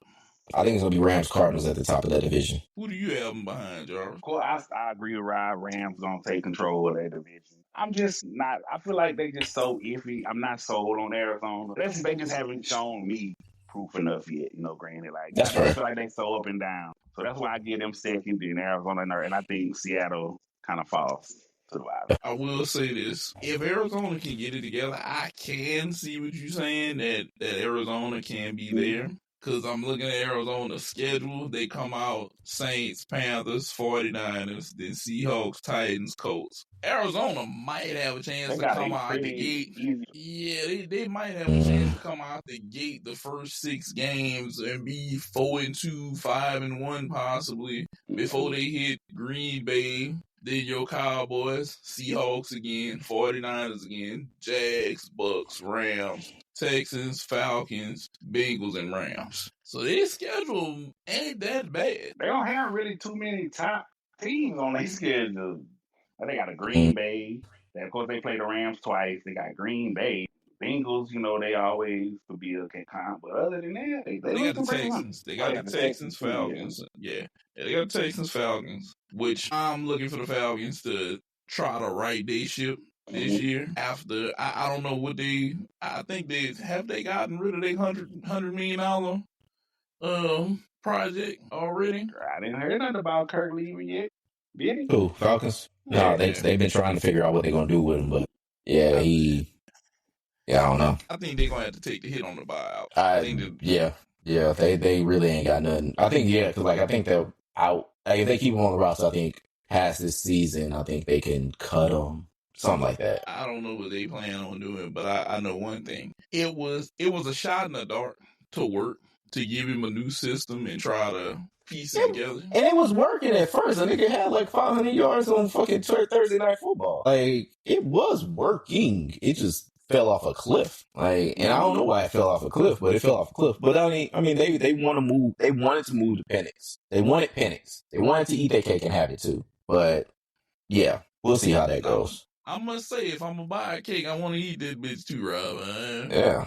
I think it's going to be Rams Cardinals at the top of that division. Who do you have them behind, Jarvis? Of course, I agree with Rod. Rams going to take control of that division. I'm just not, I feel like they just so iffy. I'm not sold on Arizona. They just haven't shown me proof enough yet, granted. Like, that's I feel like they so up and down. So that's why I give them second in Arizona, and I think Seattle kind of falls to the bottom. I will say this. If Arizona can get it together, I can see what you're saying, that Arizona can be there. Because I'm looking at Arizona's schedule. They come out Saints, Panthers, 49ers, then Seahawks, Titans, Colts. Arizona might have a chance to come out the gate. Yeah, they might have a chance to come out the gate the first 6 games and be 4-2, 5-1 possibly before they hit Green Bay. Then your Cowboys, Seahawks again, 49ers again, Jags, Bucks, Rams, Texans, Falcons, Bengals, and Rams. So their schedule ain't that bad. They don't have really too many top teams on their schedule. They got a Green Bay. Of course, they play the Rams twice. They got Green Bay. Bengals, they always could be a comp. But other than that, they got the Texans. They got the Texans, Falcons. Yeah, they got the Texans, Falcons, which I'm looking for the Falcons to try to right their ship this year. After, I don't know what I think they gotten rid of their $100 million project already. I didn't hear nothing about Kirk leaving yet. Did he? Who, Falcons? No, they've been trying to figure out what they're going to do with him, but yeah, I don't know. I think they're going to have to take the hit on the buyout. They really ain't got nothing. I think, because I think they're out. Like, if they keep him on the roster, I think past this season, I think they can cut him. Something like that. I don't know what they plan on doing, but I know one thing. It was a shot in the dark to work, to give him a new system and try to piece it together. And it was working at first. A nigga had like 500 yards on fucking Thursday Night Football. Like, it was working. It just fell off a cliff. Like, and I don't know why it fell off a cliff, but it fell off a cliff. But I mean, they want to move. They wanted to move to Penix. They wanted Penix. They wanted to eat their cake and have it too. But yeah, we'll see how that goes. I must say, if I'm gonna buy a cake, I want to eat this bitch too, Rob. Yeah.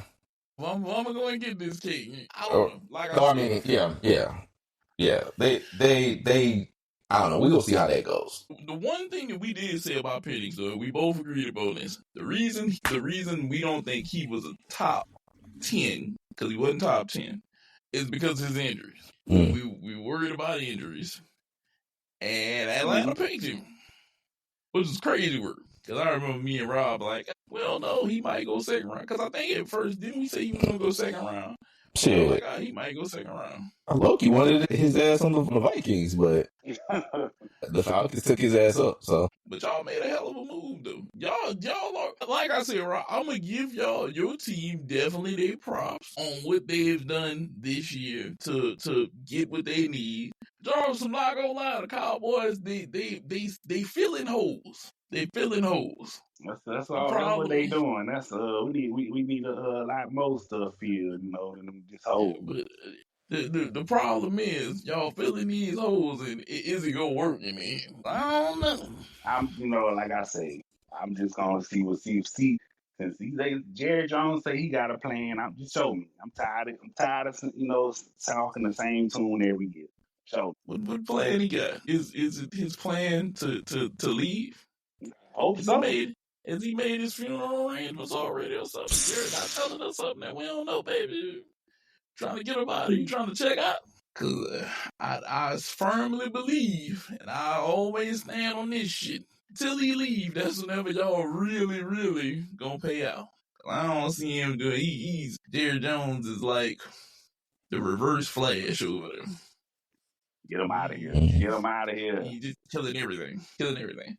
I'm gonna go and get this cake. I don't know. Like I said, yeah. They. I don't know. We gonna see how that goes. The one thing that we did say about Penix, though, we both agreed about this. The reason we don't think he was a top 10, because he wasn't top 10, is because of his injuries. We worried about injuries, and Atlanta picked him, which is crazy work. Because I remember me and Rob like, well, no, he might go second round. Because I think at first, didn't we say he was going to go second round? Shit. Like, he might go second round. Loki wanted his ass on the Vikings, but the Falcons took his ass up. So, but y'all made a hell of a move, though. Y'all are, like I said, Rob, I'm going to give y'all, your team, definitely their props on what they've done this year to get what they need. Jarvis, I'm not going to lie, the Cowboys, they filling holes. They filling holes. That's all. That's what they doing. That's we need a lot more stuff here, than just holes. The problem is y'all filling these holes and is it gonna work in the end? I don't know. Like I say, I'm just gonna see since Jerry Jones say he got a plan. I'm just show me. I'm tired of talking the same tune every year. So What plan he got? Is it his plan to leave? hope Has he so. made has he made his funeral arrangements already or something? You're not telling us something that we don't know, baby. Trying to get him out? Are you trying to check out? Cause I firmly believe, and I always stand on this shit. Till he leave, that's whenever y'all really, really gonna pay out. I don't see him doing. He's Jerry Jones is like the reverse Flash over there. Get him out of here. Mhm. Get him out of here. He just killing everything.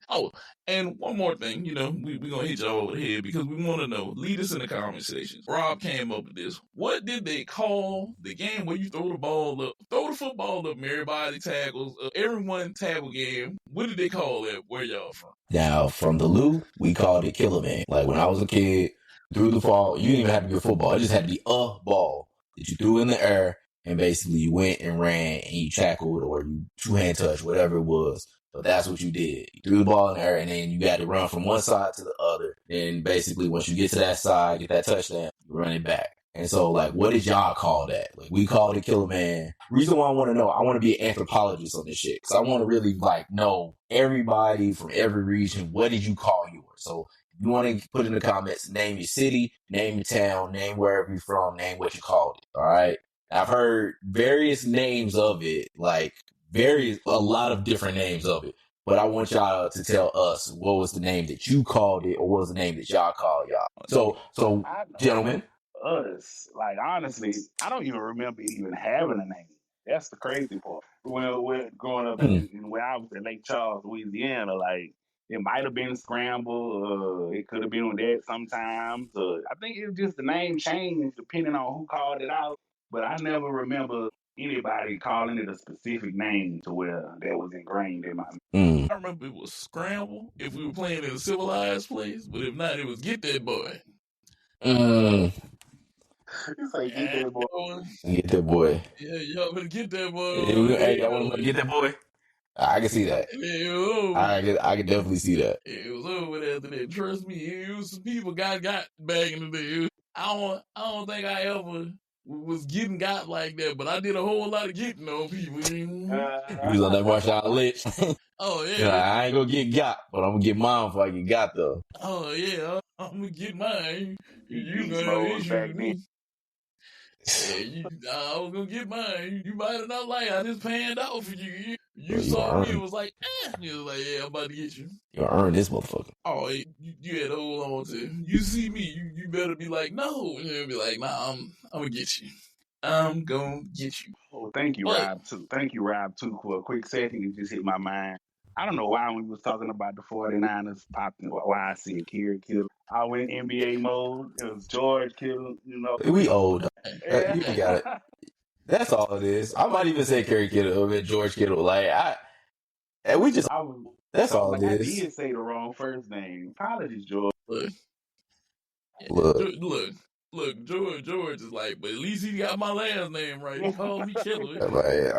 Oh, and one more thing, we gonna hit y'all over the head because we want to know. Lead us in the comment sections. Rob came up with this. What did they call the game where you throw the football up, and everybody tackles, everyone tackle game? What did they call it? Where y'all from? Now, from the Lou, we called it Killer Man. Like when I was a kid, threw the ball, you didn't even have to be a football. It just had to be a ball that you threw in the air, and basically you went and ran and you tackled or you two-hand touch, whatever it was. But that's what you did. You threw the ball in the air, and then you got to run from one side to the other. Then basically, once you get to that side, get that touchdown, you run it back. And so, like, what did y'all call that? Like, we called it Killer Man. Reason why I want to know, I want to be an anthropologist on this shit. Because I want to really, know everybody from every region, what did you call yours? So, if you want to put in the comments, name your city, name your town, name wherever you're from, name what you called it. All right? I've heard various names of it, a lot of different names of it. But I want y'all to tell us what was the name that you called it or what was the name that y'all called y'all. So gentlemen. Us, like honestly, I don't even remember even having a name. That's the crazy part. When growing up in where I was in Lake Charles, Louisiana, like it might have been Scramble, it could have been that sometimes. I think it was just the name changed depending on who called it out. But I never remember anybody calling it a specific name to where that was ingrained in my I remember it was Scramble if we were playing in a civilized place, but if not, it was Get That Boy. It's like Get That Boy. Get that boy. Yeah, y'all better get that boy. Hey, y'all want to get that boy? I can see that. I can definitely see that. It was over after that. Trust me, it was some people got back in the day. I don't think I ever was getting got like that, but I did a whole lot of getting on people. You was on that Marshawn Lynch. Oh yeah. I ain't gonna get got, but I'm gonna get mine before I get got though. Oh yeah, I'm gonna get mine. You gonna have back issues with me. Yeah, I was gonna get mine. You might have not like I just panned out for you. You saw me, it was like, You was like, yeah, I'm about to get you. You earn this motherfucker. Oh, you had to hold on to. You see me, you better be like, no. And then be like, nah, I'm gonna get you. I'm gonna get you. Oh, thank you, Rob, too. Thank you, Rob, too, for a quick second. It just hit my mind. I don't know why when we was talking about the 49ers, why I said Kerry Kittle. I went NBA mode. It was George Kittle, We old. You got it. That's all it is. I might even say Kerry Kittle over George Kittle. That's all it is. I did say the wrong first name. Apologies, George. Look, George is like, but at least he got my last name right. He called me Killer. All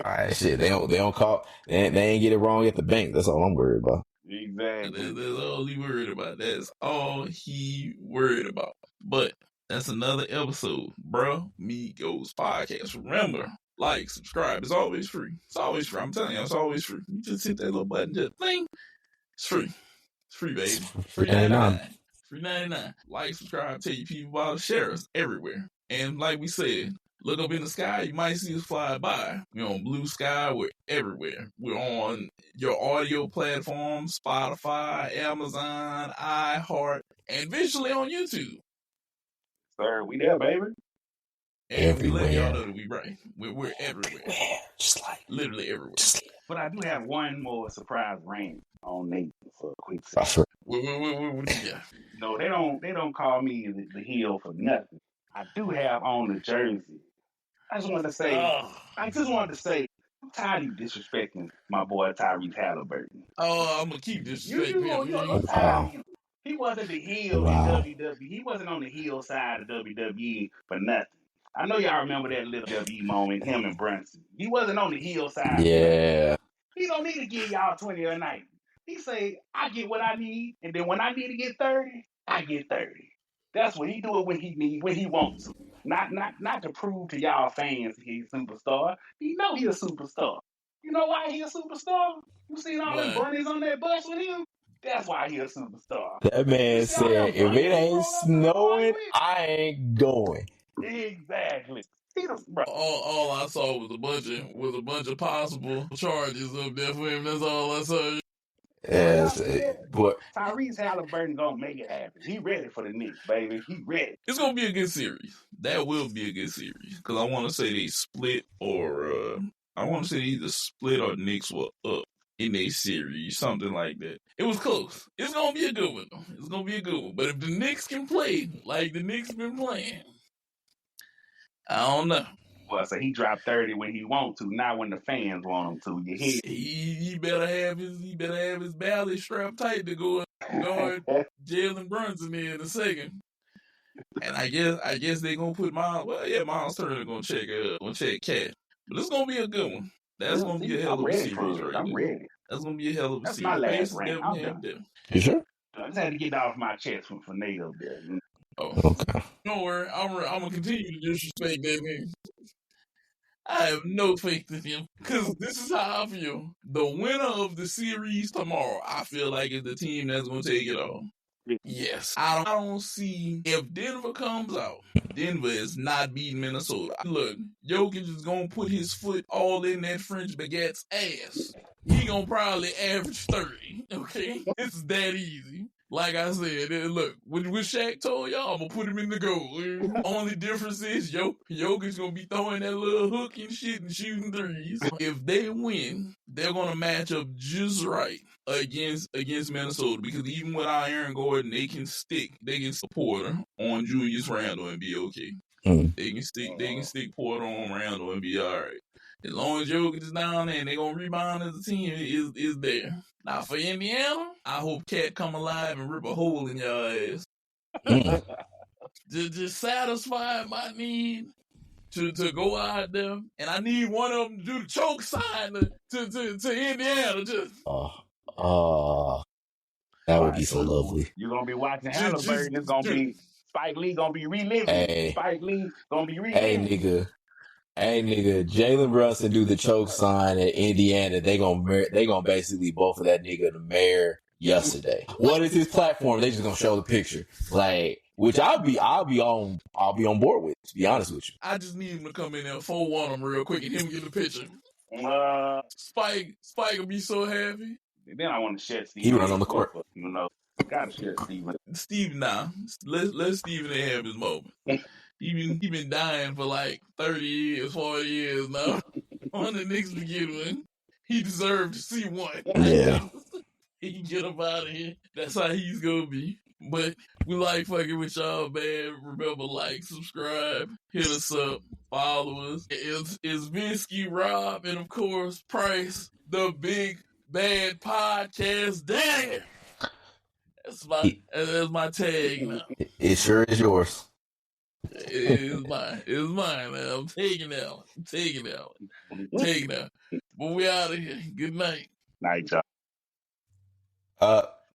right, shit. They don't call. They ain't get it wrong at the bank. That's all I'm worried about. Exactly. That's all he worried about. That's all he worried about. But that's another episode, bro. Me Goes Podcast. Remember, like, subscribe. It's always free. It's always free. I'm telling you, it's always free. You just hit that little button, just thing. It's free. It's free, baby. Free 99. Free 99. Like, subscribe, tell your people about it, share us everywhere. And like we said, look up in the sky, you might see us fly by. We're on Blue Sky, we're everywhere. We're on your audio platforms, Spotify, Amazon, iHeart, and visually on YouTube. Sir, we there, baby. And we let y'all know that we right. We're everywhere. Just like literally everywhere. But I do have one more surprise rant on Nathan for a quick second. Yeah. No, they don't call me the heel for nothing. I do have on the jersey. I just wanted to say, I'm tired of you disrespecting my boy Tyrese Halliburton. Oh, I'm gonna keep disrespecting him. I'm tired of you. He wasn't the heel in WWE. He wasn't on the heel side of WWE for nothing. I know y'all remember that little WWE moment, him and Brunson. He wasn't on the hillside. Yeah. He don't need to give y'all 20 a night. He say, I get what I need, and then when I need to get 30, I get 30. That's what he do it when he wants to. Not to prove to y'all fans he's a superstar. He know he a superstar. You know why he a superstar? You seen all them Why? bunnies on that bus with him? That's why he a superstar. That You man see all said, them if it bunnies he ain't rolled up to the party snowing, with? I ain't going. Exactly. He the bro. All I saw was a bunch of possible charges up there for him. That's all I saw. Yes, but Tyrese Halliburton gonna make it happen. He ready for the Knicks, baby. He ready. It's gonna be a good series. That will be a good series because I want to say they split or I want to say they either split or Knicks were up in a series, something like that. It was close. It's gonna be a good one though. It's gonna be a good one. But if the Knicks can play like the Knicks been playing, I don't know. Well, so he dropped 30 when he want to, not when the fans want him to. You hear? He better have his ballet strapped tight to go guard Jalen Brunson in a second. And I guess they gonna put Miles Turner gonna check Cat. But it's gonna be a good one. That's gonna be a hell I'm of a ready series for it. right I'm there. ready. That's gonna be a hell of a That's my series. last Pacers rant. I'm definitely have done. them. you sure? I just had to get off my chest from Nate up there. Oh, Okay. don't worry. I'm gonna continue to disrespect that man. I have no faith in him because this is how I feel. The winner of the series tomorrow, I feel like, is the team that's gonna take it all. Yes, I don't see if Denver comes out. Denver is not beating Minnesota. Look, Jokic is gonna put his foot all in that French baguette's ass. He gonna probably average 30. Okay, it's that easy. Like I said, look, what Shaq told y'all, I'm gonna put him in the goal. Only difference is Jokic's gonna be throwing that little hook and shit and shooting threes. If they win, they're gonna match up just right against Minnesota because even without Aaron Gordon, they can Porter on Julius Randle and be okay. They can stick Porter on Randle and be all right. As long as Jokic is down there and they gonna rebound as a team is there. Now for Indiana, I hope Cat come alive and rip a hole in your ass. Just satisfy my need to go out there, and I need one of them to do the choke sign to Indiana. That would be so lovely. You're gonna be watching Halliburton. It's gonna be Spike Lee gonna be reliving. Spike Lee gonna be reliving. Hey nigga, Jalen Brunson do the choke sign at Indiana. They gonna basically both of that nigga the mayor yesterday. What is his platform? They just gonna show the picture, like, which I'll be on board with. To be honest with you, I just need him to come in there 4-1 him real quick and him get the picture. Spike will be so happy. Then I want to shut Steve. He runs on the court. Gotta shut Steven. Steve, nah. Let Steven have his moment. He been dying for like 30 years, 40 years now. On the Knicks to get one. He deserved to see one. Yeah. He can get up out of here. That's how he's gonna be. But we like fucking with y'all, man. Remember, like, subscribe, hit us up, follow us. It's Vinsky, Rob, and of course, Price, the big bad podcast dad. That's my tag now. It sure is yours. It's mine. It's mine, man. I'm taking it out. Taking it out. But we out of here. Good night. Night, y'all.